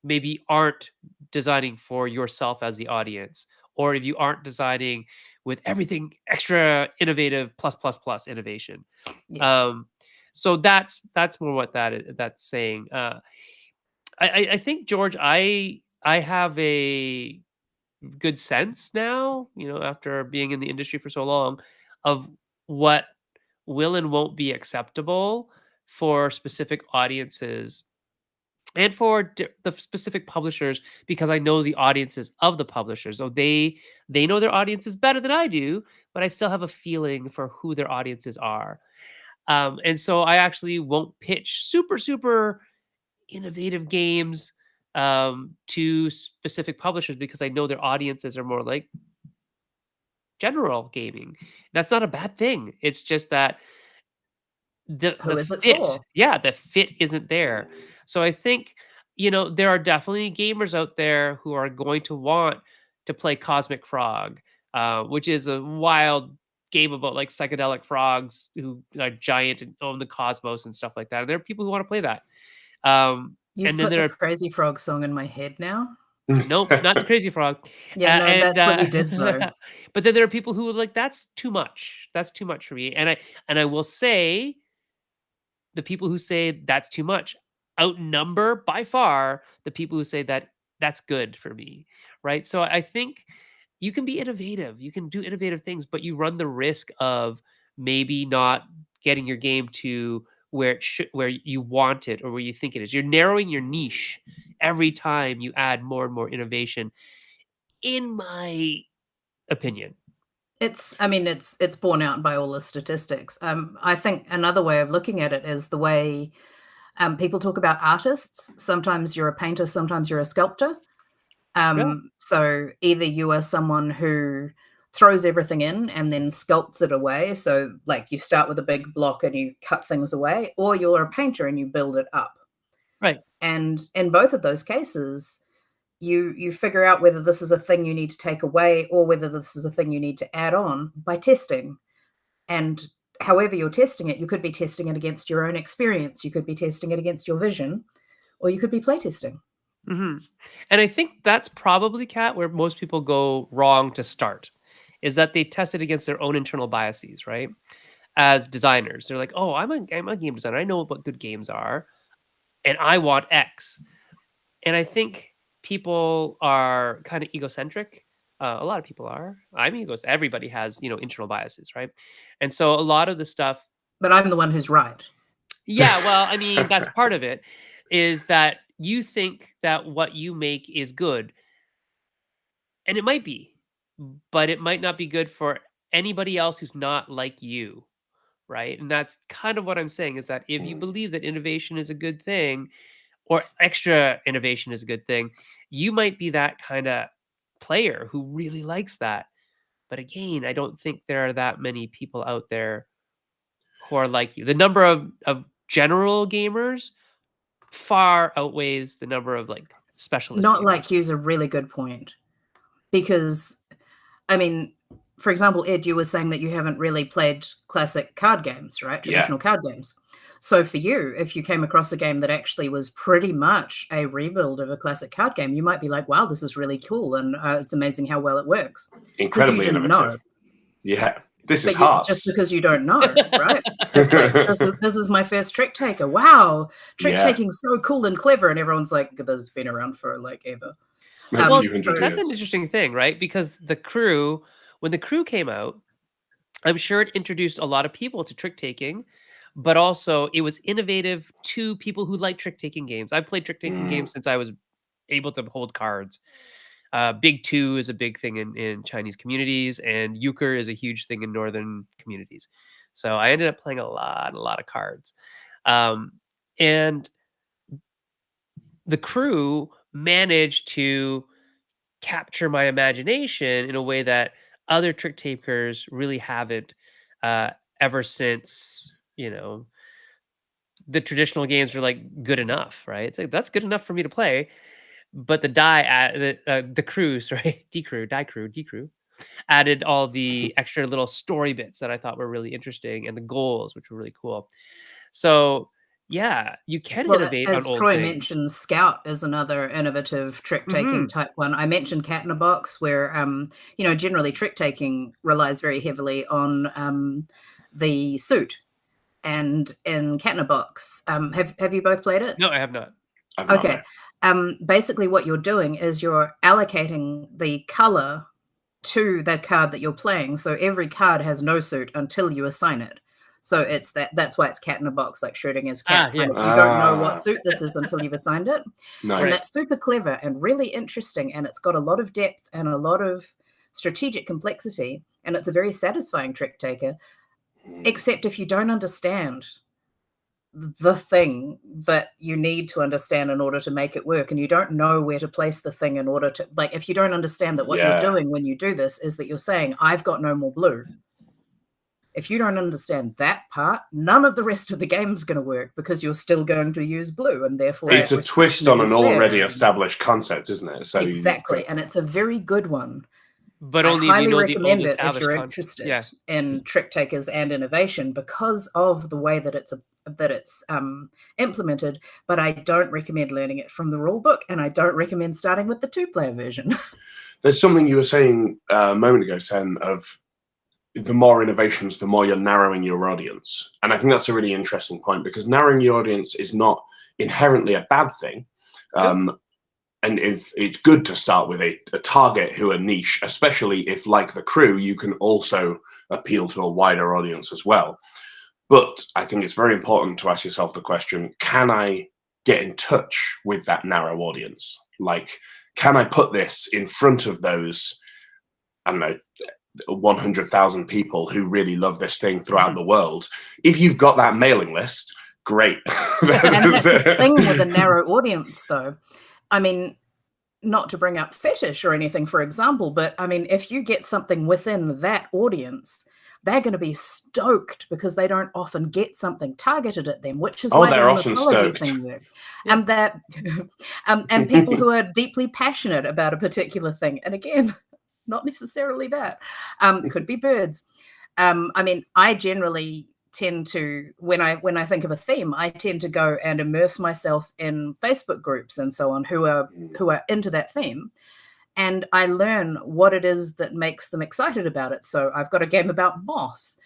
[SPEAKER 1] maybe aren't designing for yourself as the audience, or if you aren't designing with everything extra innovative plus innovation.
[SPEAKER 3] Yes.
[SPEAKER 1] Um, so that's more what that's saying. I think George, I have a good sense now, after being in the industry for so long, of what will and won't be acceptable for specific audiences and for the specific publishers, because I know the audiences of the publishers. So they know their audiences better than I do, but I still have a feeling for who their audiences are. And so I actually won't pitch super innovative games to specific publishers because I know their audiences are more like general gaming. That's not a bad thing. It's just that the
[SPEAKER 3] Who is it
[SPEAKER 1] fit,
[SPEAKER 3] for?
[SPEAKER 1] yeah, the fit isn't there. So I think, there are definitely gamers out there who are going to want to play Cosmic Frog, which is a wild game about like psychedelic frogs who are giant and own the cosmos and stuff like that. And there are people who want to play that.
[SPEAKER 3] You've
[SPEAKER 1] And then
[SPEAKER 3] put
[SPEAKER 1] there
[SPEAKER 3] the
[SPEAKER 1] are
[SPEAKER 3] Crazy Frog song in my head now.
[SPEAKER 1] nope, not the Crazy Frog.
[SPEAKER 3] Yeah, no,
[SPEAKER 1] And
[SPEAKER 3] that's what you did though.
[SPEAKER 1] but then there are people who are like, that's too much. That's too much for me. And I will say the people who say that's too much outnumber by far the people who say that that's good for me, right? So I think you can be innovative, you can do innovative things, but you run the risk of maybe not getting your game to where you want it or where you think it is. You're narrowing your niche every time you add more and more innovation, in my opinion.
[SPEAKER 3] It's borne out by all the statistics. I think another way of looking at it is the way people talk about artists. Sometimes you're a painter, sometimes you're a sculptor.
[SPEAKER 1] Yeah,
[SPEAKER 3] So either you are someone who throws everything in and then sculpts it away. So like you start with a big block and you cut things away, or you're a painter and you build it up.
[SPEAKER 1] right.
[SPEAKER 3] And in both of those cases, you figure out whether this is a thing you need to take away or whether this is a thing you need to add on by testing. And however you're testing it, you could be testing it against your own experience, you could be testing it against your vision, or you could be playtesting.
[SPEAKER 1] hmm And I think that's probably, Cat, where most people go wrong to start, is that they test it against their own internal biases, right? As designers, they're like, "Oh, I'm a game designer. I know what good games are, and I want X." And I think people are kind of egocentric. A lot of people are. I'm egos. Everybody has, internal biases, right? And so a lot of the stuff,
[SPEAKER 3] But I'm the one who's right.
[SPEAKER 1] yeah. Well, I mean, that's part of it, is that you think that what you make is good. And it might be, but it might not be good for anybody else who's not like you, right? And that's kind of what I'm saying, is that if you believe that innovation is a good thing or extra innovation is a good thing, you might be that kind of player who really likes that. But again, I don't think there are that many people out there who are like you. The number of general gamers far outweighs the number of like specialist
[SPEAKER 3] Not
[SPEAKER 1] gamers.
[SPEAKER 3] like you's a really good point. Because, I mean, for example, Ed, you were saying that you haven't really played classic card games, right?
[SPEAKER 2] Yeah.
[SPEAKER 3] Traditional card games. So for you, if you came across a game that actually was pretty much a rebuild of a classic card game, you might be like, wow, this is really cool, and it's amazing how well it works. Because you
[SPEAKER 2] Incredibly
[SPEAKER 3] didn't
[SPEAKER 2] innovative.
[SPEAKER 3] know.
[SPEAKER 2] Yeah, this is
[SPEAKER 3] But just
[SPEAKER 2] Hearts.
[SPEAKER 3] because you don't know, right? It's like, this is my first trick taker. Wow, trick
[SPEAKER 2] Yeah,
[SPEAKER 3] taking so cool and clever, and everyone's like, "This has been around for like ever."
[SPEAKER 2] a
[SPEAKER 1] Well,
[SPEAKER 2] few hundred
[SPEAKER 1] that's an
[SPEAKER 2] years.
[SPEAKER 1] interesting thing, right? Because when the Crew came out, I'm sure it introduced a lot of people to trick taking, but also it was innovative to people who like trick taking games. I've played trick taking
[SPEAKER 2] Mm,
[SPEAKER 1] games since I was able to hold cards. Big Two is a big thing in Chinese communities, and euchre is a huge thing in northern communities. So I ended up playing a lot of cards. Um, and the Crew managed to capture my imagination in a way that other trick takers really haven't uh, ever since, the traditional games were like good enough, right? It's like that's good enough for me to play. But the crew, sorry, D crew added all the extra little story bits that I thought were really interesting and the goals, which were really cool. So yeah, you can
[SPEAKER 3] Well,
[SPEAKER 1] innovate on
[SPEAKER 3] as
[SPEAKER 1] old
[SPEAKER 3] Troy
[SPEAKER 1] things.
[SPEAKER 3] mentioned, Scout is another innovative trick-taking
[SPEAKER 1] Hmm.
[SPEAKER 3] type one. I mentioned Cat in a Box, where generally trick-taking relies very heavily on the suit. And in Cat in a Box, have you both played it?
[SPEAKER 1] No, I have not.
[SPEAKER 2] I've not
[SPEAKER 3] Okay.
[SPEAKER 2] known.
[SPEAKER 3] Basically, what you're doing is you're allocating the color to the card that you're playing. So every card has no suit until you assign it. So that's why it's cat in a box, like Schrodinger's cat.
[SPEAKER 1] Yeah,
[SPEAKER 3] Kind of, you don't know what
[SPEAKER 2] Ah,
[SPEAKER 3] suit this is until you've assigned it, and
[SPEAKER 2] nice.
[SPEAKER 1] right.
[SPEAKER 3] that's super clever and really interesting. And it's got a lot of depth and a lot of strategic complexity, and it's a very satisfying trick taker.
[SPEAKER 2] Mm,
[SPEAKER 3] Except if you don't understand the thing that you need to understand in order to make it work, and you don't know where to place the thing in order to, like, if you don't understand that what you're
[SPEAKER 2] yeah,
[SPEAKER 3] doing when you do this is that you're saying I've got no more blue. If you don't understand that part, none of the rest of the game's going to work, because you're still going to use blue, and therefore
[SPEAKER 1] Right.
[SPEAKER 2] it's
[SPEAKER 3] that
[SPEAKER 2] a twist
[SPEAKER 3] restriction
[SPEAKER 2] on an
[SPEAKER 3] isn't there
[SPEAKER 2] already
[SPEAKER 3] anymore.
[SPEAKER 2] established concept, isn't it? So you've got
[SPEAKER 3] Exactly, and it's a very good one.
[SPEAKER 1] But
[SPEAKER 3] I
[SPEAKER 1] only if you
[SPEAKER 3] highly
[SPEAKER 1] know the old
[SPEAKER 3] recommend it if
[SPEAKER 1] established
[SPEAKER 3] you're
[SPEAKER 1] concept.
[SPEAKER 3] interested
[SPEAKER 1] Yeah.
[SPEAKER 3] in trick takers and innovation, because of the way that it's implemented. But I don't recommend learning it from the rule book, and I don't recommend starting with the two-player version.
[SPEAKER 2] there's something you were saying a moment ago, Sen, of the more innovations, the more you're narrowing your audience. And I think that's a really interesting point, because narrowing your audience is not inherently a bad thing.
[SPEAKER 3] Nope.
[SPEAKER 2] And if it's good to start with a target who are niche, especially if, like the Crew, you can also appeal to a wider audience as well. But I think it's very important to ask yourself the question, can I get in touch with that narrow audience? Like, can I put this in front of those, I don't know, 100,000 people who really love this thing throughout
[SPEAKER 1] Mhm.
[SPEAKER 2] the world? If you've got that mailing list, great.
[SPEAKER 3] And that's the thing with a narrow audience, though. I mean, not to bring up fetish or anything, for example, but I mean, if you get something within that audience, they're going to be stoked, because they don't often get something targeted at them, which is
[SPEAKER 2] Oh,
[SPEAKER 3] why the
[SPEAKER 2] they're often
[SPEAKER 3] mythology
[SPEAKER 2] stoked.
[SPEAKER 3] thing worked.
[SPEAKER 1] Yeah.
[SPEAKER 3] And that, and people who are deeply passionate about a particular thing, and again, not necessarily that, could be birds. I mean, I generally tend to, when I think of a theme, I tend to go and immerse myself in Facebook groups and so on who are into that theme, and I learn what it is that makes them excited about it. So I've got a game about moss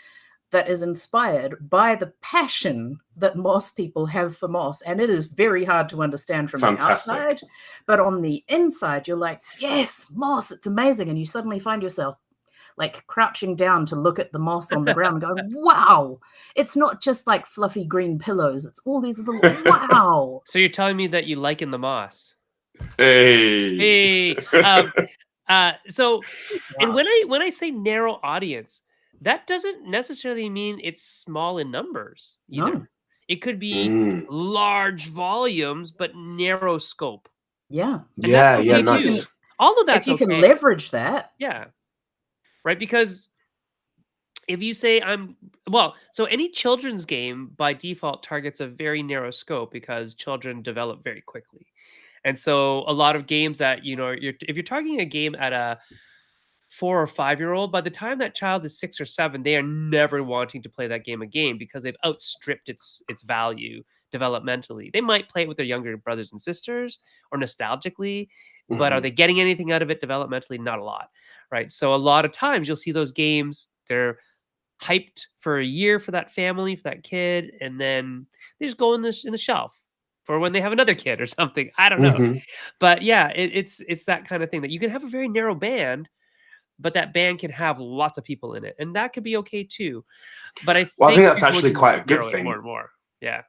[SPEAKER 3] that is inspired by the passion that moss people have for moss, and it is very hard to understand from the
[SPEAKER 2] Fantastic.
[SPEAKER 3] outside, but on the inside you're like, yes, moss, it's amazing, and you suddenly find yourself like crouching down to look at the moss on the ground, going, wow, it's not just like fluffy green pillows, it's all these little, wow.
[SPEAKER 1] So you're telling me that you liken the moss?
[SPEAKER 2] Hey.
[SPEAKER 1] Hey. So and when
[SPEAKER 3] Gosh.
[SPEAKER 1] I say narrow audience, that doesn't necessarily mean it's small in numbers either.
[SPEAKER 3] No.
[SPEAKER 1] It could be
[SPEAKER 2] Mm.
[SPEAKER 1] large volumes, but narrow scope.
[SPEAKER 3] Yeah.
[SPEAKER 1] And that's
[SPEAKER 2] Yeah,
[SPEAKER 3] And
[SPEAKER 2] yeah,
[SPEAKER 1] okay
[SPEAKER 3] if you can
[SPEAKER 1] too.
[SPEAKER 2] nice.
[SPEAKER 1] All of
[SPEAKER 3] if
[SPEAKER 1] that's
[SPEAKER 3] you can
[SPEAKER 1] okay.
[SPEAKER 3] leverage that,
[SPEAKER 1] Yeah. Right? Because if you say so any children's game by default targets a very narrow scope because children develop very quickly. And so a lot of games that, if you're targeting a game at a 4 or 5-year-old, by the time that child is 6 or 7, they are never wanting to play that game again because they've outstripped its value developmentally. They might play it with their younger brothers and sisters or nostalgically, but are
[SPEAKER 2] Mhm.
[SPEAKER 1] they getting anything out of it developmentally? Not a lot, right? So a lot of times you'll see those games, they're hyped for a year for that family, for that kid, and then they just go in the shelf for when they have another kid or something. I don't know.
[SPEAKER 2] Mhm.
[SPEAKER 1] But yeah, it's that kind of thing that you can have a very narrow band, but that band can have lots of people in it, and that could be okay too. But I
[SPEAKER 2] Well, I think
[SPEAKER 1] think
[SPEAKER 2] that's
[SPEAKER 1] we're going
[SPEAKER 2] actually
[SPEAKER 1] to
[SPEAKER 2] quite a good
[SPEAKER 1] narrow it
[SPEAKER 2] thing.
[SPEAKER 1] more and more. Yeah.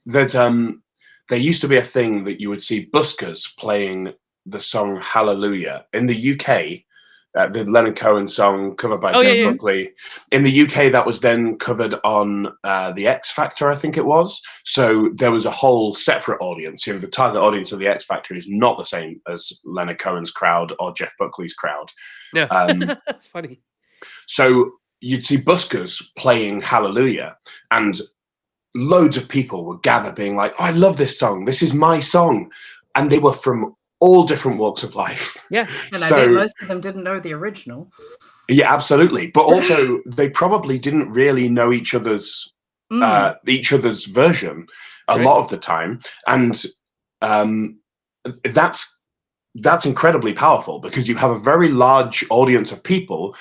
[SPEAKER 2] There's there used to be a thing that you would see buskers playing the song Hallelujah in the UK. The Leonard Cohen song covered by
[SPEAKER 1] Oh, yeah,
[SPEAKER 2] Jeff
[SPEAKER 1] yeah.
[SPEAKER 2] Buckley. In the UK, that was then covered on the X Factor, I think it was. So there was a whole separate audience. You know, the target audience of the X Factor is not the same as Leonard Cohen's crowd or Jeff Buckley's crowd.
[SPEAKER 1] No.
[SPEAKER 2] Um,
[SPEAKER 1] That's funny.
[SPEAKER 2] so you'd see buskers playing Hallelujah, and loads of people would gather being like, oh, I love this song. This is my song. And they were from all different walks of life.
[SPEAKER 1] Yeah.
[SPEAKER 3] And I bet
[SPEAKER 2] So,
[SPEAKER 3] most of them didn't know the original.
[SPEAKER 2] yeah, absolutely. But also, they probably didn't really know each other's version a
[SPEAKER 1] Right.
[SPEAKER 2] lot of the time. And um, that's incredibly powerful because you have a very large audience of people,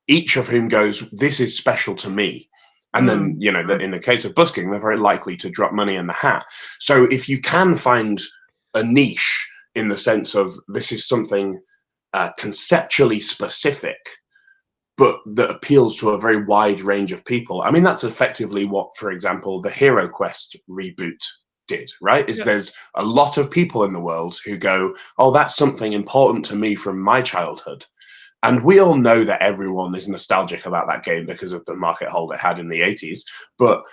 [SPEAKER 2] each of whom goes, this is special to me. And then, you know, in the case of busking, they're very likely to drop money in the hat. So if you can find a niche in the sense of this is something conceptually specific, but that appeals to a very wide range of people. I mean, that's effectively what, for example, the Hero Quest reboot did, right? Is
[SPEAKER 1] Yeah.
[SPEAKER 2] there's a lot of people in the world who go, oh, that's something important to me from my childhood. And we all know that everyone is nostalgic about that game because of the market hold it had in the 80s, but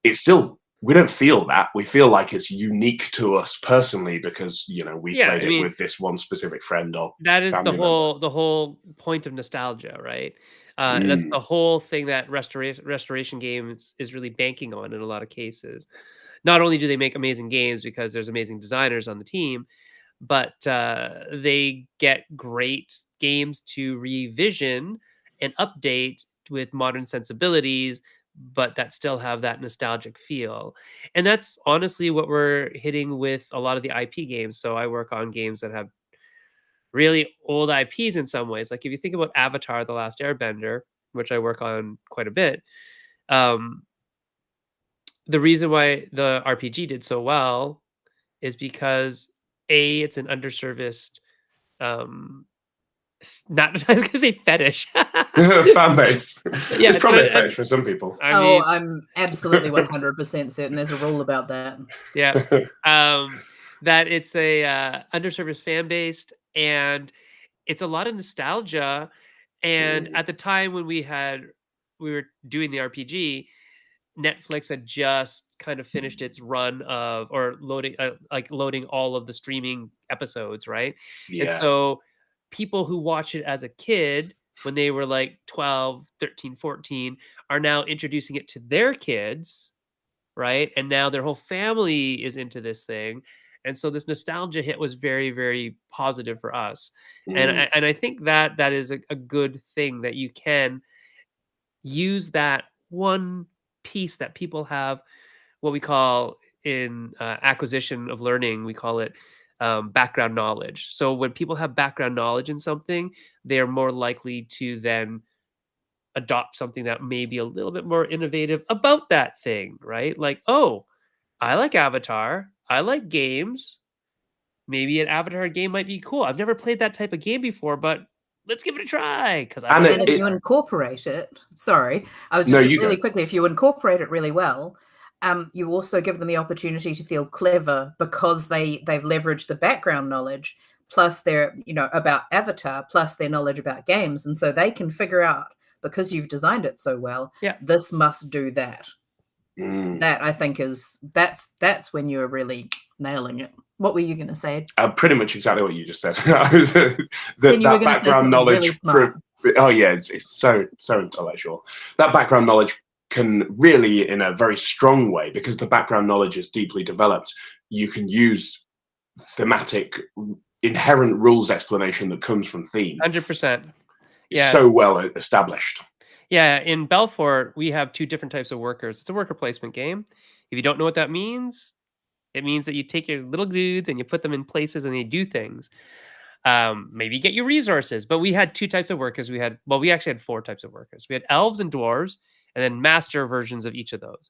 [SPEAKER 2] it's still, we don't feel that. We feel like it's unique to us personally because, you know, we
[SPEAKER 1] Yeah,
[SPEAKER 2] played
[SPEAKER 1] I
[SPEAKER 2] it
[SPEAKER 1] mean,
[SPEAKER 2] with this one specific friend or
[SPEAKER 1] that is
[SPEAKER 2] family member.
[SPEAKER 1] the whole point of nostalgia, right? That's
[SPEAKER 2] Mm,
[SPEAKER 1] the whole thing that restoration games is really banking on in a lot of cases. Not only do they make amazing games because there's amazing designers on the team, but they get great games to revision and update with modern sensibilities, but that still have that nostalgic feel. And that's honestly what we're hitting with a lot of the IP games. So I work on games that have really old IPs in some ways. Like if you think about Avatar: The Last Airbender, which I work on quite a bit, um, the reason why the RPG did so well is because A, it's an underserviced, um, not I was gonna say fetish.
[SPEAKER 2] fan base.
[SPEAKER 1] Yeah,
[SPEAKER 2] It's
[SPEAKER 1] it's
[SPEAKER 2] probably a fetish for some people.
[SPEAKER 1] I
[SPEAKER 3] Oh,
[SPEAKER 1] mean,
[SPEAKER 3] I'm absolutely 100% certain there's a rule about that.
[SPEAKER 1] yeah, that it's a, underserviced fan base, and it's a lot of nostalgia, and
[SPEAKER 2] Mm,
[SPEAKER 1] at the time when we were doing the RPG, Netflix had just kind of finished its run of or loading all of the streaming episodes, right? And
[SPEAKER 2] yeah.
[SPEAKER 1] so people who watch it as a kid when they were like 12, 13, 14 are now introducing it to their kids, right? And now their whole family is into this thing. And so this nostalgia hit was very, very positive for us. And
[SPEAKER 2] Mm,
[SPEAKER 1] I think that that is a good thing that you can use that one piece that people have what we call in acquisition of learning, we call it background knowledge. So when people have background knowledge in something, they're more likely to then adopt something that may be a little bit more innovative about that thing, right? Like, oh, I like Avatar. I like games. Maybe an Avatar game might be cool. I've never played that type of game before, but let's give it a try because I
[SPEAKER 2] and
[SPEAKER 1] like
[SPEAKER 3] And if you
[SPEAKER 1] Avatar.
[SPEAKER 3] incorporate it, sorry, I was
[SPEAKER 2] no,
[SPEAKER 3] just
[SPEAKER 2] you go.
[SPEAKER 3] really quickly, if you incorporate it really well, you also give them the opportunity to feel clever because they've leveraged the background knowledge plus their, about Avatar, plus their knowledge about games. And so they can figure out, because you've designed it so well,
[SPEAKER 1] Yeah.
[SPEAKER 3] this must do that.
[SPEAKER 2] Mm.
[SPEAKER 3] That I think that's when you're really nailing it. What were you going to say?
[SPEAKER 2] Pretty much exactly what you just said.
[SPEAKER 3] Then you were
[SPEAKER 2] That
[SPEAKER 3] going to say
[SPEAKER 2] background
[SPEAKER 3] something really
[SPEAKER 2] knowledge.
[SPEAKER 3] smart.
[SPEAKER 2] Oh yeah, it's so intellectual. That background knowledge can really, in a very strong way, because the background knowledge is deeply developed. You can use thematic, inherent rules explanation that comes from theme.
[SPEAKER 1] 100%.
[SPEAKER 2] is
[SPEAKER 1] Yeah,
[SPEAKER 2] so well established.
[SPEAKER 1] yeah. In Belfort, we have two different types of workers. It's a worker placement game. If you don't know what that means, it means that you take your little dudes and you put them in places and they do things. Maybe get your resources. But we had two types of workers. We actually had four types of workers. We had elves and dwarves, and then master versions of each of those.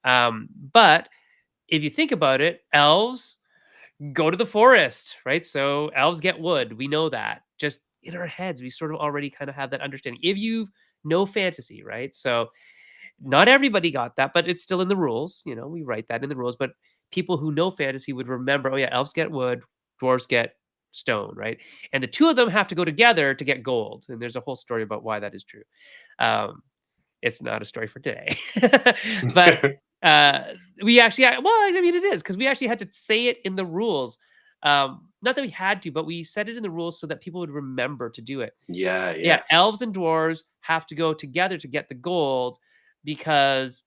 [SPEAKER 1] But if you think about it, elves go to the forest, right? So elves get wood. We know that. Just in our heads, we sort of already kind of have that understanding. If you know fantasy, right? So not everybody got that, but it's still in the rules. You know, we write that in the rules. But people who know fantasy would remember, oh yeah, elves get wood, dwarves get stone, right? And the two of them have to go together to get gold. And there's a whole story about why that is true. Um, it's not a story for today. But we actually, well, I mean, it is because we actually had to say it in the rules. Not that we had to, but we said it in the rules so that people would remember to do it.
[SPEAKER 2] Yeah,
[SPEAKER 1] Yeah,
[SPEAKER 2] yeah.
[SPEAKER 1] elves and dwarves have to go together to get the gold because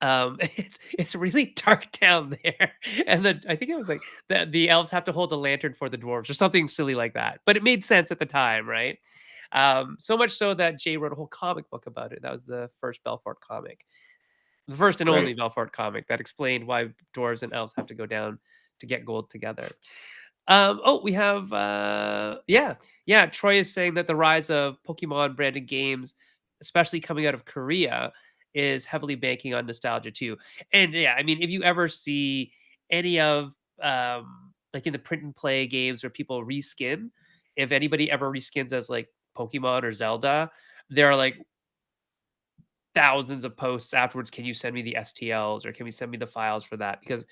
[SPEAKER 1] it's really dark down there, and then I think it was like the elves have to hold the lantern for the dwarves or something silly like that. But it made sense at the time, right? So much so that Jay wrote a whole comic book about it. That was the first Belfort comic, the first and only
[SPEAKER 2] Great.
[SPEAKER 1] Belfort comic that explained why dwarves and elves have to go down to get gold together. Oh, we have yeah. Troy is saying that the rise of Pokemon branded games, especially coming out of Korea, is heavily banking on nostalgia too. And yeah, I mean, if you ever see any of like in the print and play games where people reskin, if anybody ever reskins as like Pokemon or Zelda, there are like thousands of posts afterwards. Can you send me the STLs or can we send me the files for that? Because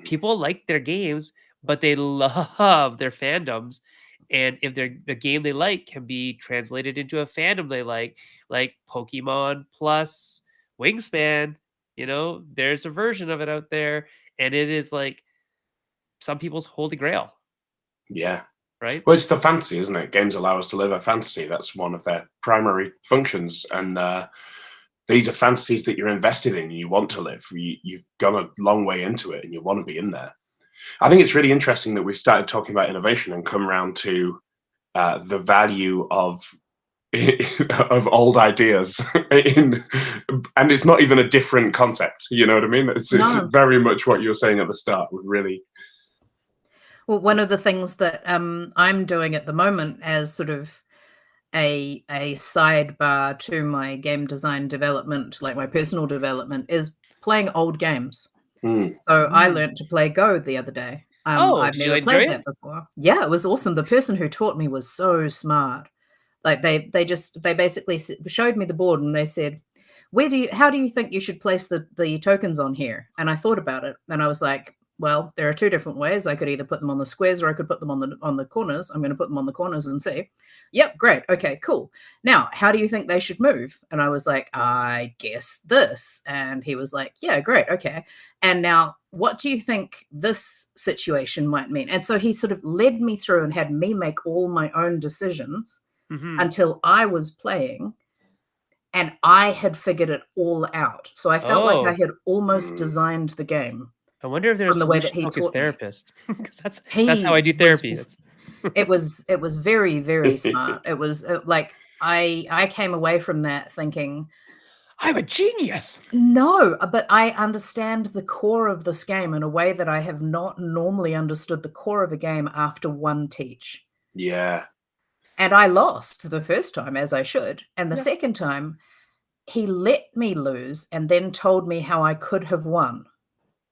[SPEAKER 1] people like their games, but they love their fandoms. And if the game they like can be translated into a fandom they like Pokemon plus Wingspan, there's a version of it out there, and it is like some people's holy grail,
[SPEAKER 2] Yeah.
[SPEAKER 1] right?
[SPEAKER 2] Well, it's the fantasy, isn't it? Games allow us to live a fantasy. That's one of their primary functions. And these are fantasies that you're invested in and you want to live. You've gone a long way into it and you want to be in there. I think it's really interesting that we've started talking about innovation and come around to the value of of old ideas and it's not even a different concept. You know what I mean? It's
[SPEAKER 3] No.
[SPEAKER 2] very much what you were saying at the start. With really,
[SPEAKER 3] Well, one of the things that I'm doing at the moment as sort of a sidebar to my game design development, like my personal development, is playing old games. So I
[SPEAKER 1] Mm.
[SPEAKER 3] learned to play Go the other day.
[SPEAKER 1] Oh,
[SPEAKER 3] I've
[SPEAKER 1] did you
[SPEAKER 3] never
[SPEAKER 1] enjoy
[SPEAKER 3] played
[SPEAKER 1] it?
[SPEAKER 3] that before. Yeah, it was awesome. The person who taught me was so smart. Like they basically showed me the board and they said, how do you think you should place the tokens on here? And I thought about it and I was like, well, there are two different ways. I could either put them on the squares or I could put them on the corners. I'm going to put them on the corners and see. Yep, great. Okay, cool. Now, how do you think they should move? And I was like, I guess this. And he was like, yeah, great. Okay. And now, what do you think this situation might mean? And so he sort of led me through and had me make all my own decisions
[SPEAKER 1] Mhm.
[SPEAKER 3] until I was playing and I had figured it all out. So I felt like I
[SPEAKER 1] Oh,
[SPEAKER 3] had almost designed the game
[SPEAKER 1] I wonder if they're a
[SPEAKER 3] from the way that he
[SPEAKER 1] solution-focused
[SPEAKER 3] taught me.
[SPEAKER 1] therapist, because that's how I
[SPEAKER 3] He
[SPEAKER 1] do
[SPEAKER 3] was
[SPEAKER 1] therapy.
[SPEAKER 3] just
[SPEAKER 1] That's
[SPEAKER 3] it was very, very smart. It was, like, I came away from that thinking,
[SPEAKER 1] I'm a genius.
[SPEAKER 3] "No, but I understand the core of this game in a way that I have not normally understood the core of a game after one teach."
[SPEAKER 2] yeah,
[SPEAKER 3] And I lost the first time, as I should, and the
[SPEAKER 1] Yeah,
[SPEAKER 3] second time, he let me lose and then told me how I could have won,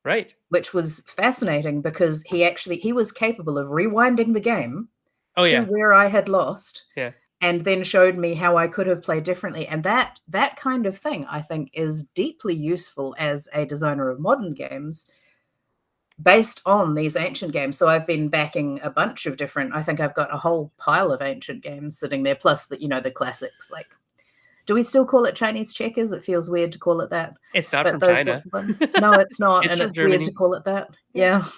[SPEAKER 1] right.
[SPEAKER 3] which was fascinating because he was capable of rewinding the game
[SPEAKER 1] Oh,
[SPEAKER 3] to
[SPEAKER 1] yeah,
[SPEAKER 3] where I had lost
[SPEAKER 1] yeah.
[SPEAKER 3] and then showed me how I could have played differently. And that kind of thing, I think, is deeply useful as a designer of modern games based on these ancient games. So I've been backing a bunch of different. I think I've got a whole pile of ancient games sitting there, plus the classics. Like, do we still call it Chinese checkers? It feels weird to call it that.
[SPEAKER 1] It's not
[SPEAKER 3] But
[SPEAKER 1] from
[SPEAKER 3] those
[SPEAKER 1] China.
[SPEAKER 3] sorts of ones. No, it's not,
[SPEAKER 1] It's
[SPEAKER 3] and
[SPEAKER 1] from
[SPEAKER 3] it's weird to
[SPEAKER 1] Germany.
[SPEAKER 3] call it that.
[SPEAKER 1] Yeah.
[SPEAKER 3] Yeah,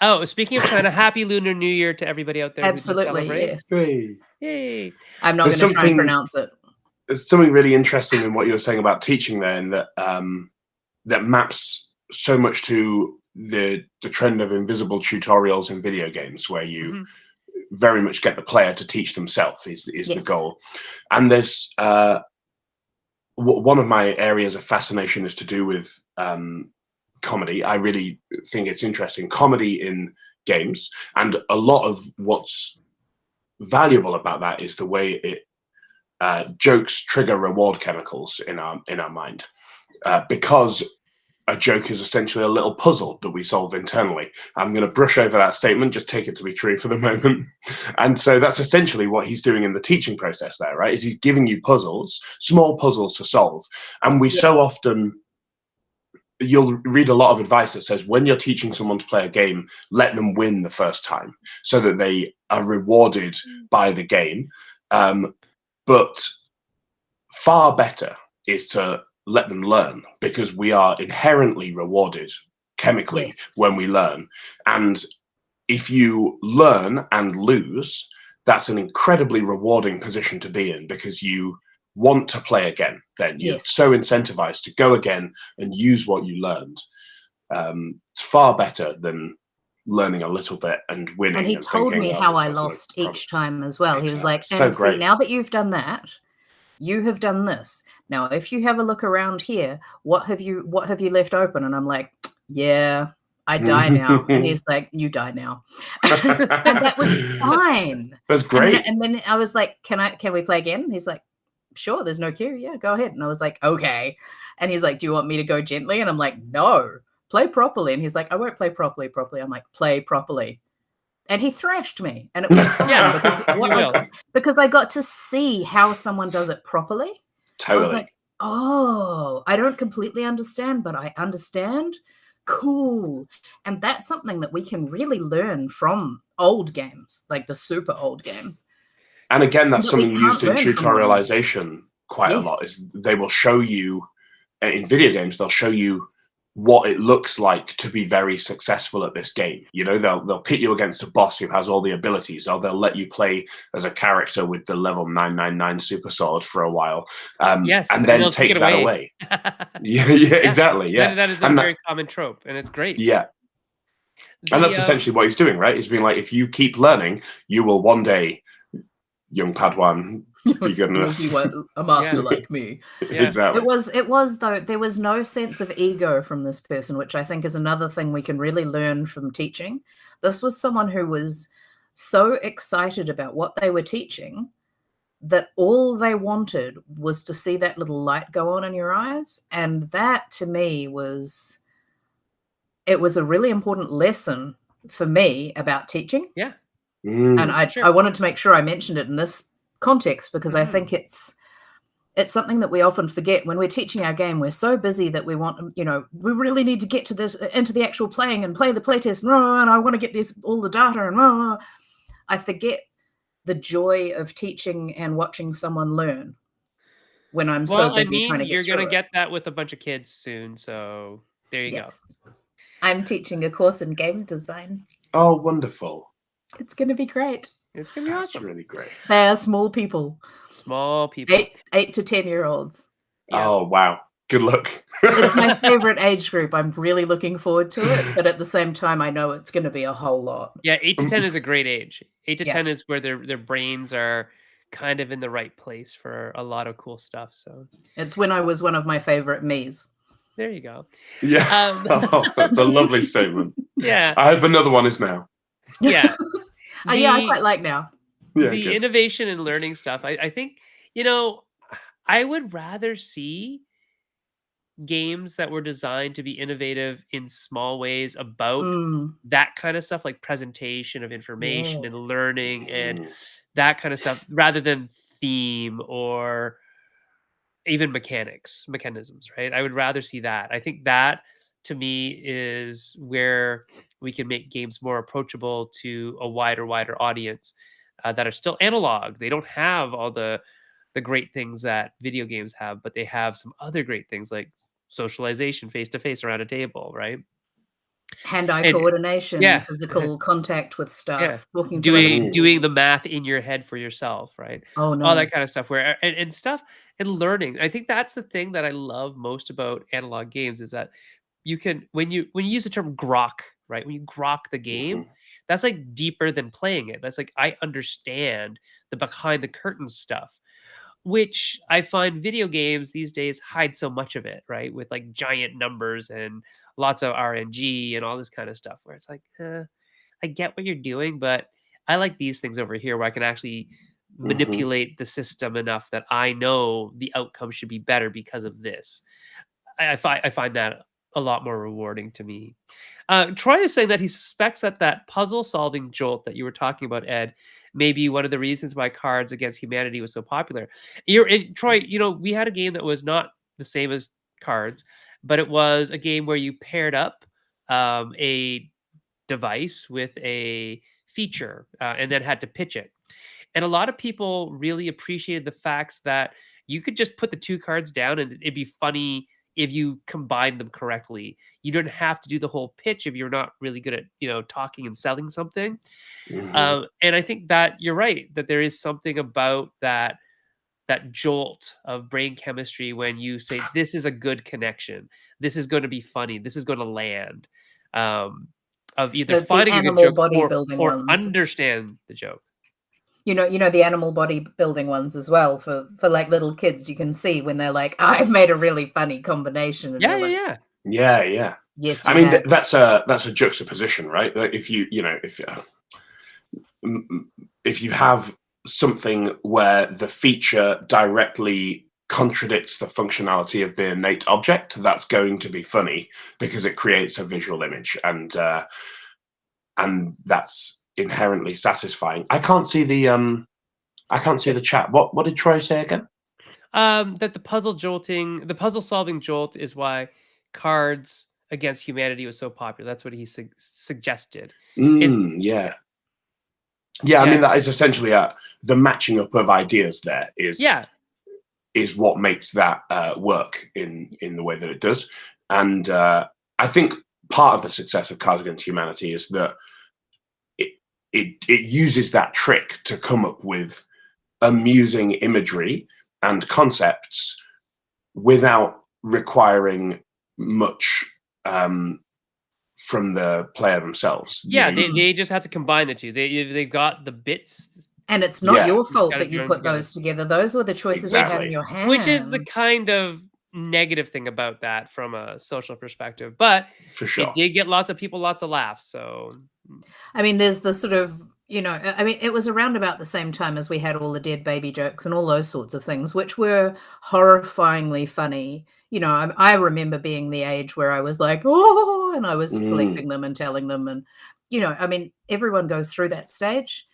[SPEAKER 1] Oh, speaking of China, happy Lunar New Year to everybody out there who does
[SPEAKER 3] absolutely,
[SPEAKER 1] celebrate.
[SPEAKER 3] yes.
[SPEAKER 2] hey.
[SPEAKER 1] Yay.
[SPEAKER 3] I'm not
[SPEAKER 2] There's
[SPEAKER 3] gonna try and
[SPEAKER 2] something
[SPEAKER 3] pronounce it.
[SPEAKER 2] there's something really interesting in what you were saying about teaching there, and that that maps so much to the trend of invisible tutorials in video games, where you
[SPEAKER 1] Mhm.
[SPEAKER 2] very much get the player to teach themselves is the
[SPEAKER 3] Yes.
[SPEAKER 2] goal. And there's one of my areas of fascination is to do with comedy. I really think it's interesting, comedy in games, and a lot of what's valuable about that is the way it jokes trigger reward chemicals in our mind, because a joke is essentially a little puzzle that we solve internally. I'm going to brush over that statement, just take it to be true for the moment. And so that's essentially what he's doing in the teaching process there, right? Is he's giving you puzzles, small puzzles to solve. And we so often, you'll read a lot of advice that says when you're teaching someone to play a game, let them win the first time so that they are rewarded by the game. But far better is to let them learn, because we are inherently rewarded chemically when we learn. And if you learn and lose, that's an incredibly rewarding position to be in, because you want to play again. Then you're so incentivized to go again and use what you learned. It's far better than learning a little bit and winning.
[SPEAKER 3] And he told me how I lost each time as well. He was like, and see, now that you've done that, you have done this. Now, if you have a look around here, what have you left open? And I'm like, yeah, I die now. And he's like, you die now. And that was fine.
[SPEAKER 2] That's great.
[SPEAKER 3] And then I was like, can we play again? And he's like, sure, there's no cue. Yeah, go ahead. And I was like, okay. And he's like, do you want me to go gently? And I'm like, no, play properly. And he's like, I won't play properly. I'm like, play properly. And he thrashed me, and it was fun because I got to see how someone does it properly.
[SPEAKER 2] Totally.
[SPEAKER 3] I was like, oh, I don't completely understand, but I understand. Cool. And that's something that we can really learn from old games, like the super old games.
[SPEAKER 2] And again, that's something used in tutorialization quite a lot, is they will show you, in video games, they'll show you what it looks like to be very successful at this game. You know, they'll pit you against a boss who has all the abilities, or they'll let you play as a character with the level 999 super sword for a while, and then take that away. yeah, exactly. Yeah,
[SPEAKER 1] that is a very common trope, and it's great.
[SPEAKER 2] Yeah, and that's essentially what he's doing, right? He's being like, if you keep learning, you will one day, young Padawan, be good enough.
[SPEAKER 3] Be a master like me.
[SPEAKER 2] Exactly.
[SPEAKER 3] It was though, there was no sense of ego from this person, which I think is another thing we can really learn from teaching. This was someone who was so excited about what they were teaching that all they wanted was to see that little light go on in your eyes. And that to me was a really important lesson for me about teaching.
[SPEAKER 1] Yeah.
[SPEAKER 3] And I wanted to make sure I mentioned it in this context, because I think it's something that we often forget when we're teaching our game. We're so busy that we want, we really need to get to this, into the actual playing and play the playtest, and I want to get all the data, and I forget the joy of teaching and watching someone learn when I'm so busy trying to get
[SPEAKER 1] you're
[SPEAKER 3] through
[SPEAKER 1] gonna get that with a bunch of kids soon, so there you go.
[SPEAKER 3] I'm teaching a course in game design.
[SPEAKER 2] Oh, wonderful.
[SPEAKER 3] It's going to be great.
[SPEAKER 1] It's going to be
[SPEAKER 2] That's
[SPEAKER 1] awesome.
[SPEAKER 2] really great.
[SPEAKER 3] They are small people. 8 to 10-year-olds.
[SPEAKER 2] Yeah. Oh, wow. Good luck.
[SPEAKER 3] It's my favorite age group. I'm really looking forward to it, but at the same time, I know it's going to be a whole lot.
[SPEAKER 1] Yeah, 8 to 10 is a great age. 8 to 10 is where their brains are kind of in the right place for a lot of cool stuff. So
[SPEAKER 3] it's when I was one of my favorite me's.
[SPEAKER 1] There you go.
[SPEAKER 2] Yeah. That's a lovely statement.
[SPEAKER 1] Yeah.
[SPEAKER 2] I hope another one is now.
[SPEAKER 1] Yeah.
[SPEAKER 3] I quite like now.
[SPEAKER 2] Yeah,
[SPEAKER 1] the innovation and learning stuff. I think, I would rather see games that were designed to be innovative in small ways about that kind of stuff, like presentation of information and learning and that kind of stuff, rather than theme or even mechanisms, right? I would rather see that. I think that, to me, is where we can make games more approachable to a wider audience that are still analog. They don't have all the great things that video games have, but they have some other great things like socialization, face-to-face around a table, right?
[SPEAKER 3] Hand-eye coordination, physical contact with stuff,
[SPEAKER 1] doing the math in your head for yourself, right?
[SPEAKER 3] Oh no,
[SPEAKER 1] all that kind of stuff. Where and stuff and learning. I think that's the thing that I love most about analog games, is that you can, when you use the term grok, right? When you grok the game, that's like deeper than playing it. That's like I understand the behind the curtains stuff, which I find video games these days hide so much of it, right? With like giant numbers and lots of RNG and all this kind of stuff, where it's like, I get what you're doing, but I like these things over here where I can actually
[SPEAKER 2] Hmm.
[SPEAKER 1] manipulate the system enough that I know the outcome should be better because of this. I find that a lot more rewarding to me. Troy is saying that he suspects that that puzzle solving jolt that you were talking about, Ed, may be one of the reasons why Cards Against Humanity was so popular. Troy, we had a game that was not the same as Cards, but it was a game where you paired up a device with a feature and then had to pitch it. And a lot of people really appreciated the facts that you could just put the two cards down and it'd be funny if you combine them correctly. You don't have to do the whole pitch if you're not really good at, talking and selling something.
[SPEAKER 2] Hmm.
[SPEAKER 1] And I think that you're right, that there is something about that jolt of brain chemistry when you say this is a good connection, this is going to be funny, this is going to land, of either
[SPEAKER 3] The
[SPEAKER 1] finding a good
[SPEAKER 3] animal
[SPEAKER 1] joke or
[SPEAKER 3] bodybuilding ones.
[SPEAKER 1] understand the joke.
[SPEAKER 3] The animal bodybuilding ones as well for like little kids. You can see when they're like, I've made a really funny combination, and
[SPEAKER 1] Yeah,
[SPEAKER 3] you're
[SPEAKER 1] yeah,
[SPEAKER 3] like,
[SPEAKER 1] yeah.
[SPEAKER 2] Yeah, yeah.
[SPEAKER 3] yes,
[SPEAKER 2] I
[SPEAKER 3] you
[SPEAKER 2] mean,
[SPEAKER 3] have.
[SPEAKER 2] that's a juxtaposition, right? Like if you have something where the feature directly contradicts the functionality of the innate object, that's going to be funny because it creates a visual image, and that's inherently satisfying. I can't see the chat. What did Troy say again?
[SPEAKER 1] That the puzzle solving jolt is why Cards Against Humanity was so popular. That's what he suggested. It,
[SPEAKER 2] Yeah. Yeah, I
[SPEAKER 1] yeah,
[SPEAKER 2] mean that is essentially the matching up of ideas. There
[SPEAKER 1] yeah,
[SPEAKER 2] is what makes that work in the way that it does, and I think part of the success of Cards Against Humanity is that it uses that trick to come up with amusing imagery and concepts without requiring much from the player themselves.
[SPEAKER 1] yeah. They just have to combine the two. They've got the bits.
[SPEAKER 3] And it's not
[SPEAKER 2] Yeah,
[SPEAKER 3] your
[SPEAKER 1] You just
[SPEAKER 3] fault
[SPEAKER 1] got to
[SPEAKER 3] that you
[SPEAKER 1] join them
[SPEAKER 3] put
[SPEAKER 1] together.
[SPEAKER 3] those together. Those were the choices you had in
[SPEAKER 2] exactly.
[SPEAKER 3] your
[SPEAKER 1] Which is the
[SPEAKER 3] hand.
[SPEAKER 1] kind of negative thing about that from a social perspective, but
[SPEAKER 2] For
[SPEAKER 1] it
[SPEAKER 2] sure.
[SPEAKER 1] did get lots of people lots of laughs. So
[SPEAKER 3] I mean, there's the sort of, I mean, it was around about the same time as we had all the dead baby jokes and all those sorts of things, which were horrifyingly funny. I remember being the age where I was like, oh, and I was collecting them and telling them. And, I mean, everyone goes through that stage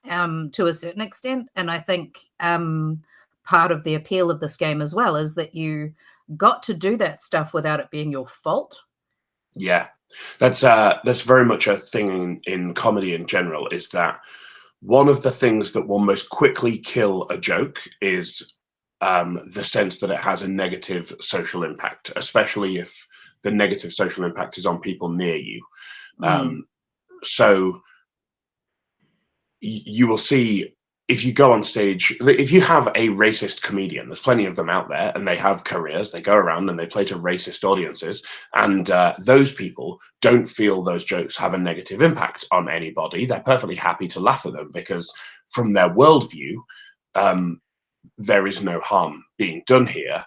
[SPEAKER 3] to a certain extent. And I think part of the appeal of this game as well is that you got to do that stuff without it being your fault.
[SPEAKER 2] Yeah, that's very much a thing in comedy in general. Is that one of the things that will most quickly kill a joke is the sense that it has a negative social impact, especially if the negative social impact is on people near you. So you will see if you go on stage, if you have a racist comedian, there's plenty of them out there, and they have careers. They go around and they play to racist audiences, and those people don't feel those jokes have a negative impact on anybody. They're perfectly happy to laugh at them because, from their worldview, there is no harm being done here.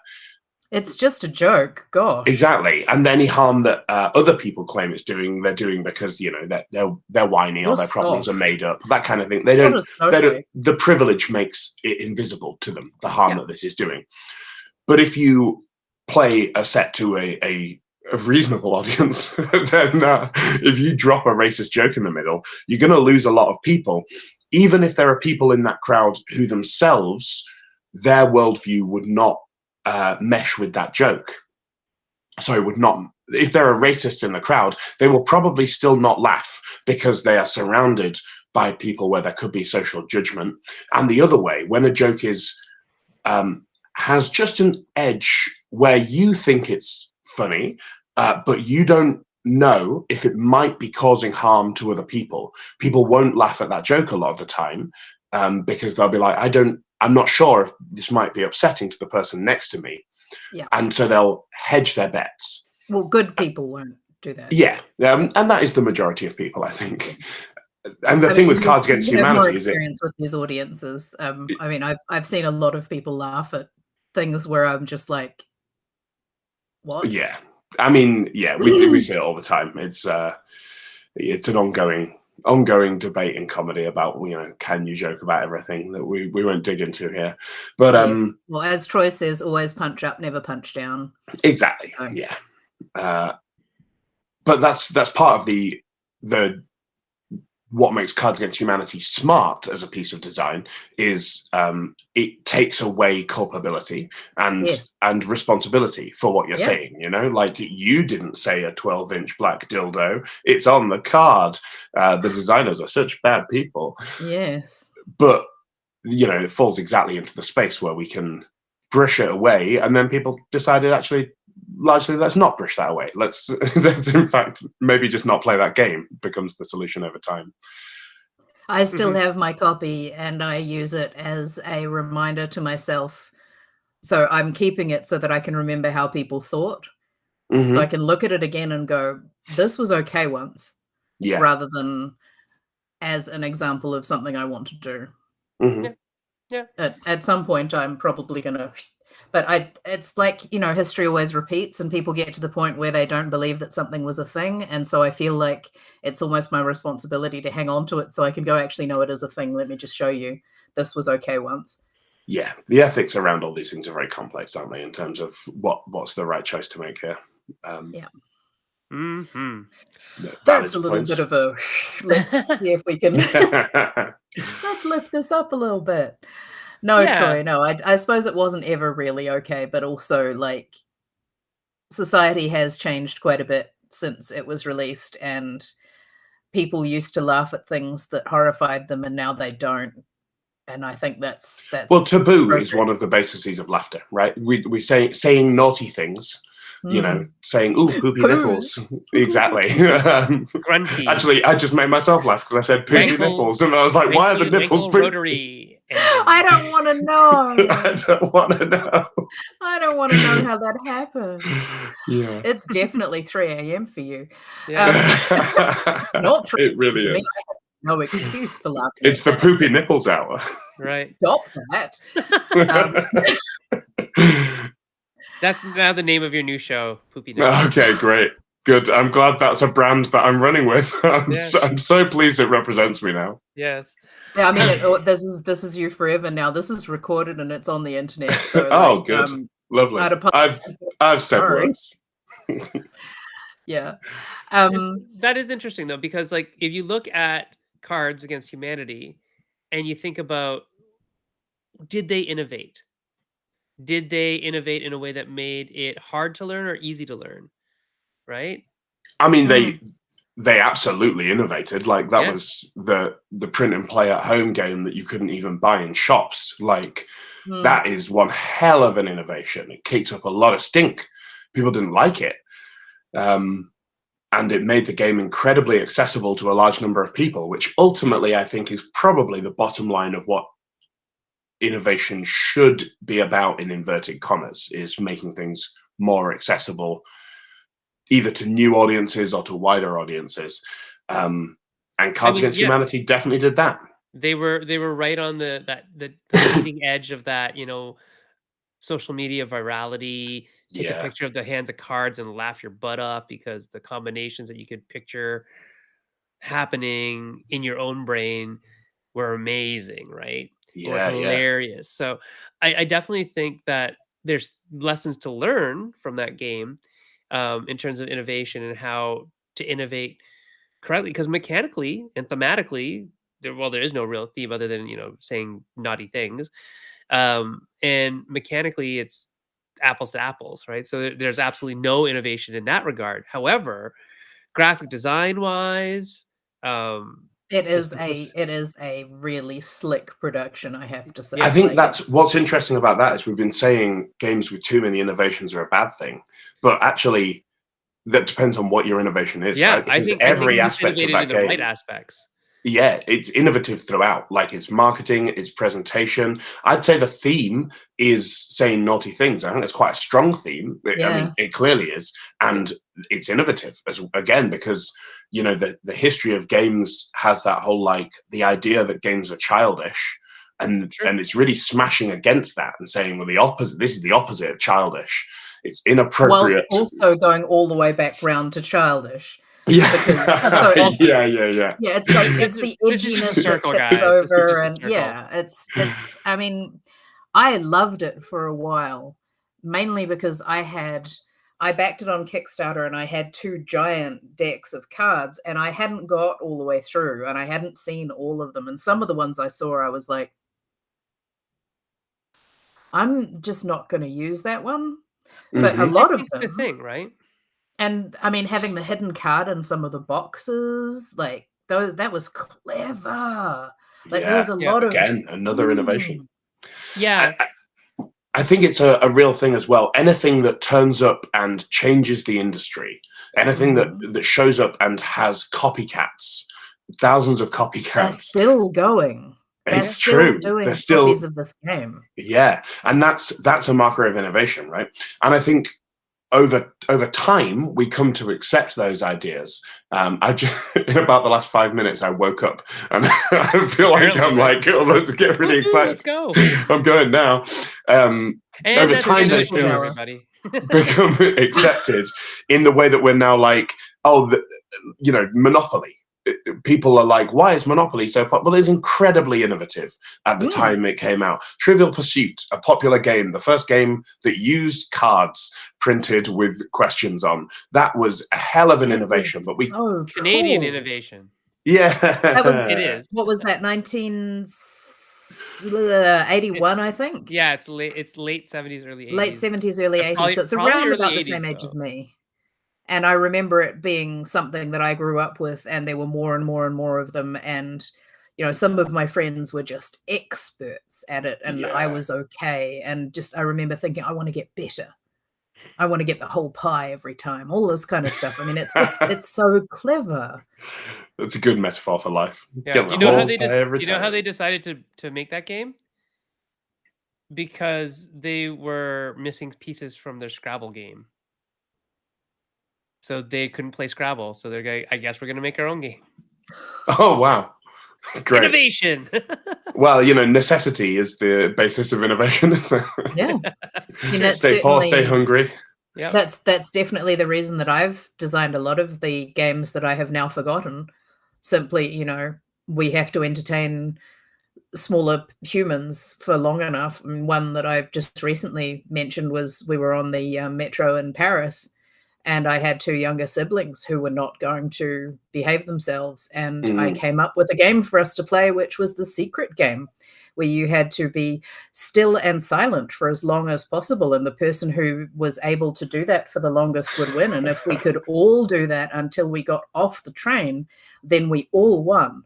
[SPEAKER 3] It's just a joke, gosh.
[SPEAKER 2] Exactly, and any harm that other people claim it's doing, they're doing because they're whiny or
[SPEAKER 3] You're
[SPEAKER 2] their problems are
[SPEAKER 3] soft.
[SPEAKER 2] made up. That kind of thing. They
[SPEAKER 3] What
[SPEAKER 2] don't.
[SPEAKER 3] a
[SPEAKER 2] They don't.
[SPEAKER 3] snowflake.
[SPEAKER 2] The privilege makes it invisible to them. The harm
[SPEAKER 1] Yeah.
[SPEAKER 2] that this is doing. But if you play a set to a reasonable audience, then if you drop a racist joke in the middle, you're going to lose a lot of people, even if there are people in that crowd who themselves, their worldview would not mesh with that joke. So would not. If there are racists in the crowd, they will probably still not laugh because they are surrounded by people where there could be social judgment. And the other way, when a joke is has just an edge where you think it's funny, but you don't know if it might be causing harm to other people. People won't laugh at that joke a lot of the time because they'll be like, I'm not sure if this might be upsetting to the person next to me.
[SPEAKER 3] Yeah.
[SPEAKER 2] And so they'll hedge their bets.
[SPEAKER 3] Well, good people won't do that.
[SPEAKER 2] Yeah. And that is the majority of people, I think. And the
[SPEAKER 3] I
[SPEAKER 2] thing
[SPEAKER 3] mean,
[SPEAKER 2] with Cards Against
[SPEAKER 3] you have more
[SPEAKER 2] Humanity is
[SPEAKER 3] experience with these audiences. I mean, I've seen a lot of people laugh at things where I'm just like, what?
[SPEAKER 2] yeah. I mean, yeah, we see it all the time. It's an ongoing debate in comedy about, can you joke about everything, that we won't dig into here. But
[SPEAKER 3] Yes. Well, as Troy says, always punch up, never punch down.
[SPEAKER 2] exactly,
[SPEAKER 3] So.
[SPEAKER 2] yeah. But that's part of the what makes Cards Against Humanity smart as a piece of design is it takes away culpability
[SPEAKER 3] Yes.
[SPEAKER 2] and responsibility for what you're
[SPEAKER 3] Yeah.
[SPEAKER 2] saying. Like, you didn't say a 12-inch black dildo; it's on the card. The designers are such bad people.
[SPEAKER 3] Yes.
[SPEAKER 2] But it falls exactly into the space where we can brush it away, and then people decided, actually, largely, let's not brush that away. Let's in fact maybe just not play that game, becomes the solution over time.
[SPEAKER 3] I still have my copy, and I use it as a reminder to myself. So I'm keeping it so that I can remember how people thought. So I can look at it again and go, this was okay once,
[SPEAKER 2] Yeah.
[SPEAKER 3] rather than as an example of something I want to do.
[SPEAKER 1] Yeah.
[SPEAKER 3] At some point, I'm probably going to, but it's like, history always repeats, and people get to the point where they don't believe that something was a thing. And so I feel like it's almost my responsibility to hang on to it so I can go, actually, no, it is a thing. Let me just show you this was okay once.
[SPEAKER 2] Yeah, the ethics around all these things are very complex, aren't they, in terms of what's the right choice to make here.
[SPEAKER 3] Yeah.
[SPEAKER 2] That's
[SPEAKER 3] a little bit of a, let's see if we can, let's lift this up a little bit. No,
[SPEAKER 1] Yeah.
[SPEAKER 3] Troy, no, I suppose it wasn't ever really okay, but also, like, society has changed quite a bit since it was released, and people used to laugh at things that horrified them, and now they don't. And I think that's
[SPEAKER 2] well, taboo
[SPEAKER 3] progress.
[SPEAKER 2] is one of the bases of laughter, right? We say saying naughty things, saying, ooh, poopy nipples. Exactly.
[SPEAKER 1] Grunty.
[SPEAKER 2] Actually, I just made myself laugh because I said poopy nipples, and I was like, why are the nipples poopy?
[SPEAKER 1] Rotary.
[SPEAKER 3] I don't want to know.
[SPEAKER 2] I don't want to know.
[SPEAKER 3] I don't want to know how that happened.
[SPEAKER 2] Yeah.
[SPEAKER 3] It's definitely 3 a.m. for you.
[SPEAKER 1] Yeah.
[SPEAKER 2] Not 3 it really is.
[SPEAKER 3] No excuse for laughing.
[SPEAKER 2] It's the poopy nipples hour.
[SPEAKER 1] Right.
[SPEAKER 3] Stop that.
[SPEAKER 1] That's now the name of your new show, Poopy Nipples.
[SPEAKER 2] Okay, great. Good. I'm glad that's a brand that I'm running with. I'm so pleased it represents me now.
[SPEAKER 1] Yes.
[SPEAKER 3] Yeah, I mean, this is you forever now. This is recorded and it's on the internet. So,
[SPEAKER 2] oh, good. Lovely. I've said words.
[SPEAKER 3] Yeah.
[SPEAKER 1] That is interesting, though, because, like, if you look at Cards Against Humanity and you think about, did they innovate? Did they innovate in a way that made it hard to learn or easy to learn? Right?
[SPEAKER 2] I mean, they absolutely innovated. Like, that was the print and play at home game that you couldn't even buy in shops. Like, that is one hell of an innovation. It kicked up a lot of stink. People didn't like it. And it made the game incredibly accessible to a large number of people, which ultimately I think is probably the bottom line of what innovation should be about, in inverted commas, is making things more accessible either to new audiences or to wider audiences. And Cards Against Humanity definitely did that.
[SPEAKER 1] They were right on the leading edge of that, social media virality. Take a picture of the hands of cards and laugh your butt off because the combinations that you could picture happening in your own brain were amazing, right? Were hilarious. So I definitely think that there's lessons to learn from that game in terms of innovation and how to innovate correctly. Because mechanically and thematically, there is no real theme other than, saying naughty things. And mechanically, it's apples to apples, right? So there's absolutely no innovation in that regard. However, graphic design wise,
[SPEAKER 3] it is a really slick production, I have to say.
[SPEAKER 2] I think that's what's interesting about that is we've been saying games with too many innovations are a bad thing, but actually that depends on what your innovation is, right? Because
[SPEAKER 1] I think
[SPEAKER 2] every aspect of that game,
[SPEAKER 1] right aspects.
[SPEAKER 2] Yeah, it's innovative throughout, like its marketing, its presentation. I'd say the theme is saying naughty things. I think it's quite a strong theme. I mean,
[SPEAKER 3] Yeah.
[SPEAKER 2] it clearly is, and it's innovative as again because the history of games has that whole like the idea that games are childish, and
[SPEAKER 1] Sure.
[SPEAKER 2] and it's really smashing against that and saying, well, the opposite. This is the opposite of childish. It's
[SPEAKER 3] Whilst
[SPEAKER 2] inappropriate.
[SPEAKER 3] also going all the way back round to childish.
[SPEAKER 2] Yeah,
[SPEAKER 3] Because
[SPEAKER 1] Also-
[SPEAKER 2] yeah.
[SPEAKER 3] yeah, it's like
[SPEAKER 1] This
[SPEAKER 3] it's
[SPEAKER 1] is-
[SPEAKER 3] the
[SPEAKER 1] this is just a
[SPEAKER 3] edginess that
[SPEAKER 1] circle,
[SPEAKER 3] tips
[SPEAKER 1] guys. This is
[SPEAKER 3] over,
[SPEAKER 1] just a
[SPEAKER 3] and
[SPEAKER 1] circle.
[SPEAKER 3] yeah, it's. I mean, I loved it for a while, mainly because I backed it on Kickstarter, and I had 2 giant decks of cards, and I hadn't got all the way through, and I hadn't seen all of them, and some of the ones I saw, I was like, I'm just not going to use that one. But a
[SPEAKER 2] Mhm.
[SPEAKER 3] lot
[SPEAKER 1] I
[SPEAKER 3] of
[SPEAKER 1] think the
[SPEAKER 3] them,
[SPEAKER 1] thing, right?
[SPEAKER 3] and I mean, having the hidden card in some of the boxes, like that was clever. Like there was a
[SPEAKER 1] Yeah.
[SPEAKER 3] lot of
[SPEAKER 2] Again, another innovation.
[SPEAKER 1] Yeah.
[SPEAKER 2] I think it's a real thing as well. Anything that turns up and changes the industry, anything that shows up and has copycats, thousands of
[SPEAKER 3] They're
[SPEAKER 2] copycats.
[SPEAKER 3] still going. They're
[SPEAKER 2] It's
[SPEAKER 3] still
[SPEAKER 2] true.
[SPEAKER 3] doing
[SPEAKER 2] They're still
[SPEAKER 3] copies of this game.
[SPEAKER 2] yeah, and that's a marker of innovation, right? And I think over time we come to accept those ideas. I just in about the last 5 minutes I woke up and I feel like I'm like, oh, let's get really excited.
[SPEAKER 1] Let's go.
[SPEAKER 2] I'm going now.
[SPEAKER 1] And
[SPEAKER 2] Over
[SPEAKER 1] that's
[SPEAKER 2] time,
[SPEAKER 1] the
[SPEAKER 2] those
[SPEAKER 1] show,
[SPEAKER 2] things
[SPEAKER 1] everybody.
[SPEAKER 2] become accepted in the way that we're now like, oh, Monopoly. People are like, why is Monopoly so popular? Well, it's incredibly innovative at the time it came out. Trivial Pursuit, a popular game, the first game that used cards printed with questions on. That was a hell of an innovation. But
[SPEAKER 3] so
[SPEAKER 1] Canadian
[SPEAKER 3] cool.
[SPEAKER 1] innovation.
[SPEAKER 2] Yeah,
[SPEAKER 3] That was
[SPEAKER 1] It is.
[SPEAKER 3] What was that? 1981, I think.
[SPEAKER 1] Yeah, it's late 70s, early 80s.
[SPEAKER 3] Late 70s, early 80s. So it's
[SPEAKER 1] Probably
[SPEAKER 3] around
[SPEAKER 1] early
[SPEAKER 3] about the
[SPEAKER 1] 80s,
[SPEAKER 3] same age as
[SPEAKER 1] though.
[SPEAKER 3] me. And I remember it being something that I grew up with, and there were more and more and more of them. And, some of my friends were just experts at it, and I was okay. And I remember thinking, I want to get better. I want to get the whole pie every time, all this kind of stuff. I mean, it's so clever.
[SPEAKER 2] That's a good metaphor for life.
[SPEAKER 1] Yeah.
[SPEAKER 2] Get
[SPEAKER 1] Do you
[SPEAKER 2] the
[SPEAKER 1] know
[SPEAKER 2] whole
[SPEAKER 1] how they
[SPEAKER 2] pie every
[SPEAKER 1] you know how
[SPEAKER 2] time.
[SPEAKER 1] they decided to make that game? Because they were missing pieces from their Scrabble game. So they couldn't play Scrabble. So they're going, I guess we're going to make our own game.
[SPEAKER 2] Oh, wow. Great.
[SPEAKER 1] Innovation.
[SPEAKER 2] Well, necessity is the basis of innovation, isn't it?
[SPEAKER 3] Yeah. I mean, that's
[SPEAKER 2] Stay poor, stay hungry.
[SPEAKER 1] Yeah.
[SPEAKER 3] That's definitely the reason that I've designed a lot of the games that I have now forgotten. Simply, we have to entertain smaller humans for long enough. I mean, one that I've just recently mentioned was we were on the metro in Paris, and I had 2 younger siblings who were not going to behave themselves. And I came up with a game for us to play, which was the secret game, where you had to be still and silent for as long as possible. And the person who was able to do that for the longest would win. And if we could all do that until we got off the train, then we all won.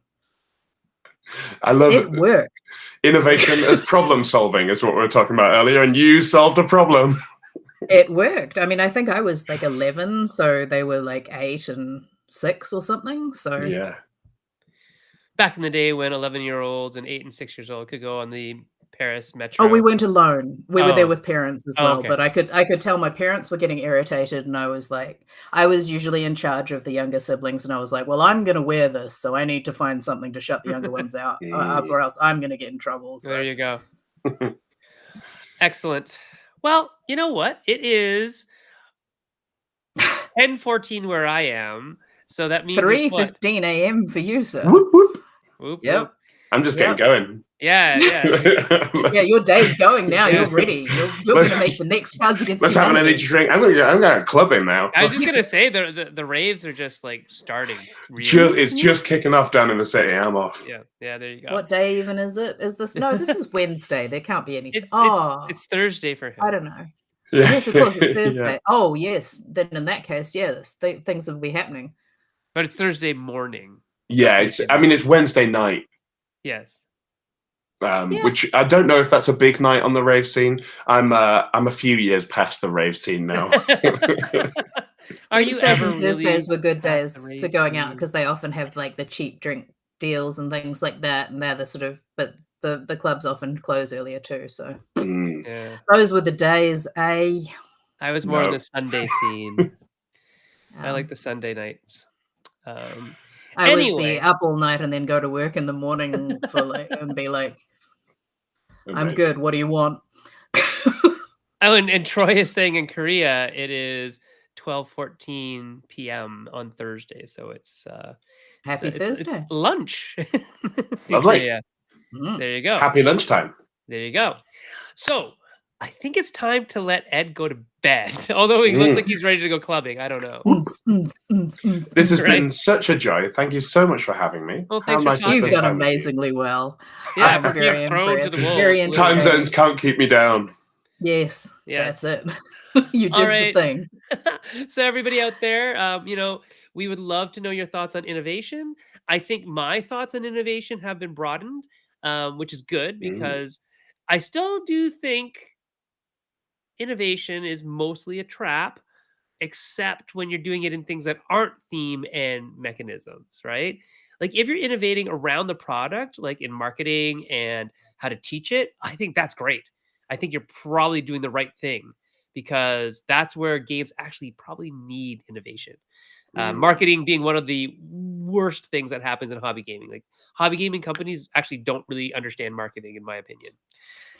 [SPEAKER 2] I love
[SPEAKER 3] it. Worked.
[SPEAKER 2] Innovation as problem solving is what we were talking about earlier, and you solved a problem.
[SPEAKER 3] It worked. I mean, I think I was like 11, so they were like 8 and 6 or something. So
[SPEAKER 2] yeah.
[SPEAKER 1] Back in the day when 11-year-olds and 8 and 6 years old could go on the Paris metro.
[SPEAKER 3] Oh, we weren't alone. We were there with parents as well.
[SPEAKER 1] Okay.
[SPEAKER 3] But I could tell my parents were getting irritated, and I was usually in charge of the younger siblings, and I was like, well, I'm going to wear this, so I need to find something to shut the younger ones out, or else I'm going to get in trouble. So.
[SPEAKER 1] There you go. Excellent. Well, you know what? It is 10:14 where I am, so that means
[SPEAKER 3] 3:15 a.m. for you, sir.
[SPEAKER 2] Whoop, whoop.
[SPEAKER 1] Whoop,
[SPEAKER 3] yep.
[SPEAKER 1] whoop.
[SPEAKER 2] I'm just getting going.
[SPEAKER 1] Yeah.
[SPEAKER 3] Yeah, your day's going now. You're ready. You're going to make the next Cards Against
[SPEAKER 2] Let's have an energy drink. I'm going clubbing now.
[SPEAKER 1] I was just going to say the raves are just like starting.
[SPEAKER 2] It's just kicking off down in the city. I'm off.
[SPEAKER 1] Yeah, there you go.
[SPEAKER 3] What day even is it? Is this? No, this is Wednesday. There can't be anything.
[SPEAKER 1] It's Thursday for him.
[SPEAKER 3] I don't know.
[SPEAKER 2] Yeah.
[SPEAKER 3] Yes, of course, it's Thursday.
[SPEAKER 2] Yeah.
[SPEAKER 3] Oh, yes. Then in that case, yes, things will be happening.
[SPEAKER 1] But it's Thursday morning.
[SPEAKER 2] Yeah, it's Wednesday night.
[SPEAKER 1] Yes.
[SPEAKER 2] Which I don't know if that's a big night on the rave scene. I'm a few years past the rave scene now.
[SPEAKER 1] Wednesdays
[SPEAKER 3] and Thursdays were good days for going out because they often have like the cheap drink deals and things like that, and they're the sort of, but the clubs often close earlier too. So
[SPEAKER 1] Yeah.
[SPEAKER 3] those were the days.
[SPEAKER 1] I was more on
[SPEAKER 2] No.
[SPEAKER 1] the Sunday scene. I like
[SPEAKER 3] Um,
[SPEAKER 1] the Sunday nights. Um,
[SPEAKER 3] I was the
[SPEAKER 1] anyway,
[SPEAKER 3] up all night and then go to work in the morning for like and be like, I'm
[SPEAKER 2] Amazing.
[SPEAKER 3] good. What do you want?
[SPEAKER 1] oh, and Troy is saying in Korea it is 12:14 p.m. on Thursday, so
[SPEAKER 3] Happy
[SPEAKER 1] it's
[SPEAKER 3] Thursday.
[SPEAKER 1] lunch in
[SPEAKER 2] Lovely.
[SPEAKER 1] Korea.
[SPEAKER 3] Mm.
[SPEAKER 1] There you go.
[SPEAKER 2] Happy lunchtime.
[SPEAKER 1] There you go. So I think it's time to let Ed go to bed. Although he looks like he's ready to go clubbing. I don't know.
[SPEAKER 2] This has
[SPEAKER 1] Right.
[SPEAKER 2] been such a joy. Thank you so much for having me.
[SPEAKER 1] Well,
[SPEAKER 2] How
[SPEAKER 1] thanks for
[SPEAKER 2] nice to
[SPEAKER 1] talking.
[SPEAKER 3] You've
[SPEAKER 2] spend
[SPEAKER 3] done
[SPEAKER 2] time with you.
[SPEAKER 3] amazingly well.
[SPEAKER 1] Yeah,
[SPEAKER 3] I'm
[SPEAKER 1] for being
[SPEAKER 3] very
[SPEAKER 1] thrown to the
[SPEAKER 3] impressed.
[SPEAKER 1] wolves.
[SPEAKER 3] Very
[SPEAKER 2] Time
[SPEAKER 3] entertaining.
[SPEAKER 2] zones can't keep me down.
[SPEAKER 3] Yes,
[SPEAKER 1] Yes.
[SPEAKER 3] that's it. You
[SPEAKER 1] All
[SPEAKER 3] did
[SPEAKER 1] right.
[SPEAKER 3] the thing.
[SPEAKER 1] So everybody out there, we would love to know your thoughts on innovation. I think my thoughts on innovation have been broadened, which is good because I still do think innovation is mostly a trap, except when you're doing it in things that aren't theme and mechanisms, right? Like if you're innovating around the product, like in marketing and how to teach it, I think that's great. I think you're probably doing the right thing because that's where games actually probably need innovation. Marketing being one of the worst things that happens in hobby gaming. Like hobby gaming companies actually don't really understand marketing, in my opinion.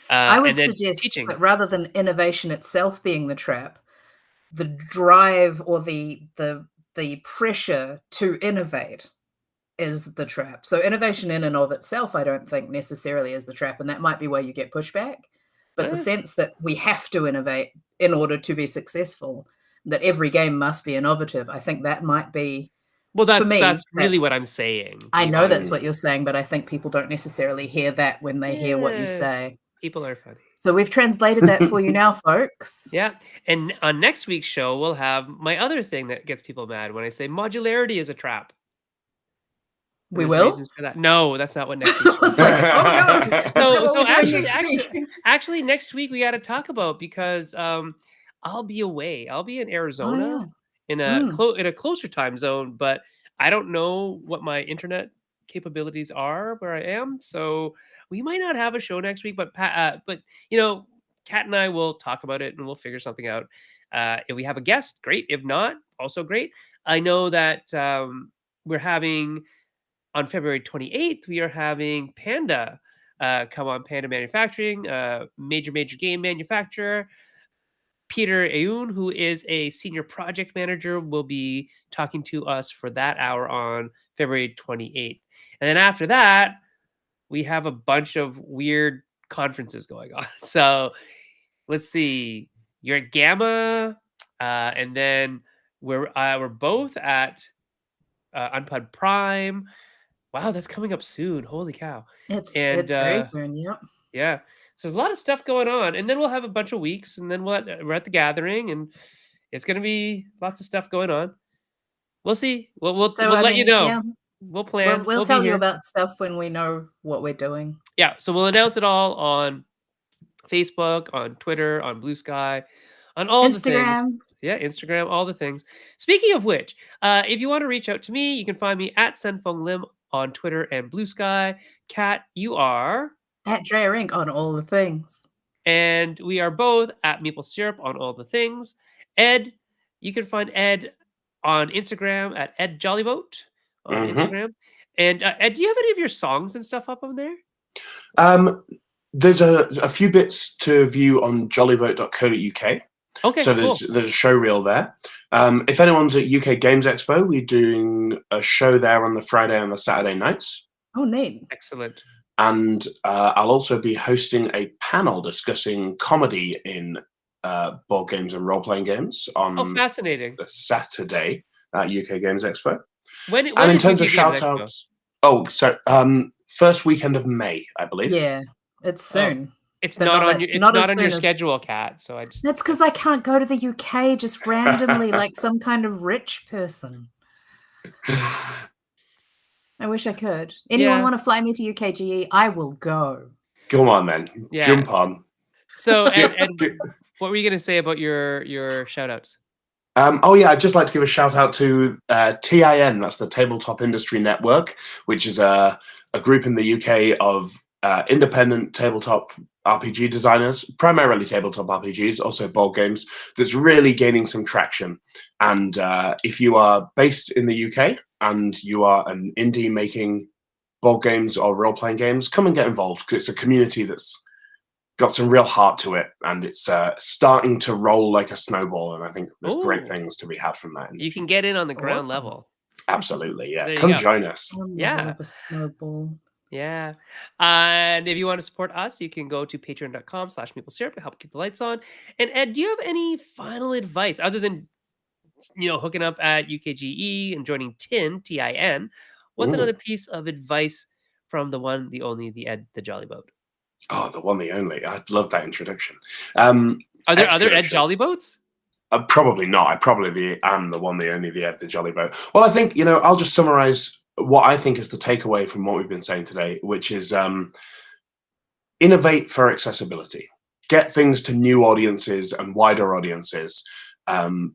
[SPEAKER 3] I would
[SPEAKER 1] And then
[SPEAKER 3] suggest
[SPEAKER 1] teaching.
[SPEAKER 3] that rather than innovation itself being the trap, the drive or the pressure to innovate is the trap. So innovation in and of itself, I don't think necessarily is the trap, and that might be where you get pushback. But the
[SPEAKER 1] Eh,
[SPEAKER 3] sense that we have to innovate in order to be successful, that every game must be innovative, I think that might be,
[SPEAKER 1] well,
[SPEAKER 3] for me,
[SPEAKER 1] that's really what I'm saying, to
[SPEAKER 3] I
[SPEAKER 1] be
[SPEAKER 3] know
[SPEAKER 1] honest.
[SPEAKER 3] that's what you're saying, but I think people don't necessarily hear that when they hear what you
[SPEAKER 1] Yeah,
[SPEAKER 3] say.
[SPEAKER 1] people are funny.
[SPEAKER 3] So we've translated that for you now, folks.
[SPEAKER 1] Yeah, and on next week's show, we'll have my other thing that gets people mad when I say modularity is a trap, and
[SPEAKER 3] We
[SPEAKER 1] there's
[SPEAKER 3] will?
[SPEAKER 1] reasons for that. No, that's not what next
[SPEAKER 3] I
[SPEAKER 1] week's show
[SPEAKER 3] was
[SPEAKER 1] is.
[SPEAKER 3] like, "Oh, no. Is that what
[SPEAKER 1] So
[SPEAKER 3] we're doing
[SPEAKER 1] actually
[SPEAKER 3] next week?"
[SPEAKER 1] actually next week we gotta talk about because, I'll be away. I'll be in
[SPEAKER 3] Oh,
[SPEAKER 1] Arizona
[SPEAKER 3] yeah.
[SPEAKER 1] in
[SPEAKER 3] Mm.
[SPEAKER 1] a closer time zone, but I don't know what my internet capabilities are where I am, so we might not have a show next week, but, Kat and I will talk about it, and we'll figure something out. If we have a guest, great. If not, also great. I know that, we're having on February 28th, we are having Panda come on, Panda Manufacturing, major game manufacturer. Peter Ayoun, who is a senior project manager, will be talking to us for that hour on February 28th. And then after that, we have a bunch of weird conferences going on. So let's see. You're at Gamma, and then we're both at Unpud Prime. Wow, that's coming up soon. Holy cow. And,
[SPEAKER 3] It's very soon, yep.
[SPEAKER 1] yeah. So there's a lot of stuff going on, and then we'll have a bunch of weeks, and then we're at the gathering, and it's gonna be lots of stuff going on. We'll see.
[SPEAKER 3] So,
[SPEAKER 1] We'll
[SPEAKER 3] I
[SPEAKER 1] let you
[SPEAKER 3] mean,
[SPEAKER 1] know.
[SPEAKER 3] yeah,
[SPEAKER 1] We'll plan.
[SPEAKER 3] we'll
[SPEAKER 1] We'll be
[SPEAKER 3] tell you
[SPEAKER 1] here.
[SPEAKER 3] about stuff when we know what we're doing.
[SPEAKER 1] Yeah, so we'll announce it all on Facebook, on Twitter, on Blue Sky, on all the things.
[SPEAKER 3] Instagram.
[SPEAKER 1] Yeah, Instagram, all the things. Speaking of which, if you want to reach out to me, you can find me at Senfeng Lim on Twitter and Blue Sky. Kat, you are.
[SPEAKER 3] At Drea Inc. on all the things.
[SPEAKER 1] And we are both at Maple Syrup on all the things. Ed, you can find Ed on Instagram at Ed Jollyboat on Instagram. And Ed, do you have any of your songs and stuff up on there?
[SPEAKER 2] There's a few bits to view on jollyboat.co.uk.
[SPEAKER 1] Okay,
[SPEAKER 2] So
[SPEAKER 1] cool.
[SPEAKER 2] there's a show reel there. If anyone's at UK Games Expo, we're doing a show there on the Friday and the Saturday nights.
[SPEAKER 3] Oh, neat.
[SPEAKER 1] Excellent.
[SPEAKER 2] And I'll also be hosting a panel discussing comedy in board games and role-playing games
[SPEAKER 1] Oh,
[SPEAKER 2] on
[SPEAKER 1] fascinating.
[SPEAKER 2] the Saturday at UK Games Expo.
[SPEAKER 1] When
[SPEAKER 2] And in
[SPEAKER 1] is
[SPEAKER 2] terms
[SPEAKER 1] UK
[SPEAKER 2] of
[SPEAKER 1] Games
[SPEAKER 2] shout
[SPEAKER 1] Expo?
[SPEAKER 2] outs, first weekend of May, I believe.
[SPEAKER 3] Yeah, it's soon.
[SPEAKER 1] It's
[SPEAKER 3] But
[SPEAKER 1] not on
[SPEAKER 3] as
[SPEAKER 1] your
[SPEAKER 3] soon as
[SPEAKER 1] schedule, Kat. So I just
[SPEAKER 3] That's because I can't go to the UK just randomly like some kind of rich person. I wish I could. Anyone
[SPEAKER 1] Yeah.
[SPEAKER 3] want to fly me to UKGE? I will go.
[SPEAKER 2] Come on, then.
[SPEAKER 1] Yeah.
[SPEAKER 2] Jump on.
[SPEAKER 1] So
[SPEAKER 2] Get-
[SPEAKER 1] and what were you gonna say about your shout outs?
[SPEAKER 2] Oh yeah, I'd just like to give a shout out to TIN. That's the Tabletop Industry Network, which is a group in the UK of independent tabletop RPG designers, primarily tabletop RPGs, also board games. That's really gaining some traction. And if you are based in the UK and you are an indie making board games or role playing games, come and get involved, because it's a community that's got some real heart to it, and it's starting to roll like a snowball. And I think there's great
[SPEAKER 1] Ooh.
[SPEAKER 2] things to be had from that in the
[SPEAKER 1] You can
[SPEAKER 2] future.
[SPEAKER 1] get in on the ground
[SPEAKER 3] Awesome.
[SPEAKER 1] level.
[SPEAKER 2] Absolutely, yeah.
[SPEAKER 1] There you
[SPEAKER 2] Come
[SPEAKER 1] go.
[SPEAKER 2] join us.
[SPEAKER 1] Yeah.
[SPEAKER 3] A snowball.
[SPEAKER 1] Yeah. And if you want to support us, you can go to patreon.com/maple syrup to help keep the lights on. And Ed, do you have any final advice other than, hooking up at UKGE and joining TIN? What's another piece of advice from the one, the only, the Ed, the Jollyboat?
[SPEAKER 2] Oh, the one, the only. I love that introduction.
[SPEAKER 1] Are there other
[SPEAKER 2] extra,
[SPEAKER 1] Ed
[SPEAKER 2] actually.
[SPEAKER 1] Jollyboats?
[SPEAKER 2] Probably not. I probably am the one, the only, the Ed, the Jollyboat. Well, I think, I'll just summarize what I think is the takeaway from what we've been saying today, which is innovate for accessibility. Get things to new audiences and wider audiences.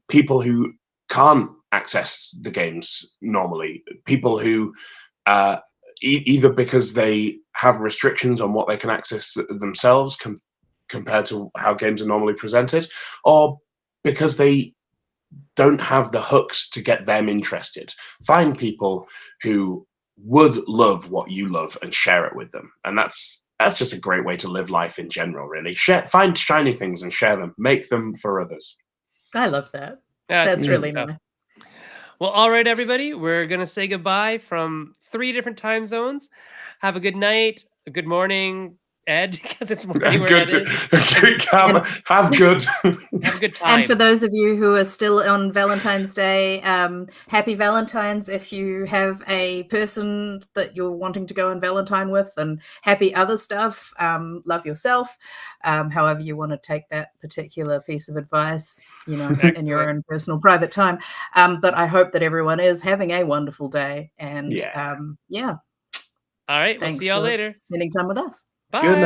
[SPEAKER 2] People who can't access the games normally. People who either because they have restrictions on what they can access themselves compared to how games are normally presented, or because they don't have the hooks to get them interested. Find people who would love what you love and share it with them. And that's just a great way to live life in general, really. Find shiny things and share them. Make them for others.
[SPEAKER 3] I love that.
[SPEAKER 1] Yeah,
[SPEAKER 3] That's really
[SPEAKER 1] stuff.
[SPEAKER 3] nice.
[SPEAKER 1] Well, all right, everybody. We're going to say goodbye from 3 different time zones. Have a good night, a good morning, Ed, because it's morning where Ed is.
[SPEAKER 2] Have good.
[SPEAKER 1] Have a good time.
[SPEAKER 3] And for those of you who are still on Valentine's Day, happy Valentine's if you have a person that you're wanting to go on Valentine with, and happy other stuff. Love yourself, however you want to take that particular piece of advice, in your own personal private time. But I hope that everyone is having a wonderful day. And
[SPEAKER 1] All right, we'll see y'all later.
[SPEAKER 3] Spending time with us.
[SPEAKER 1] Bye.
[SPEAKER 2] Good night.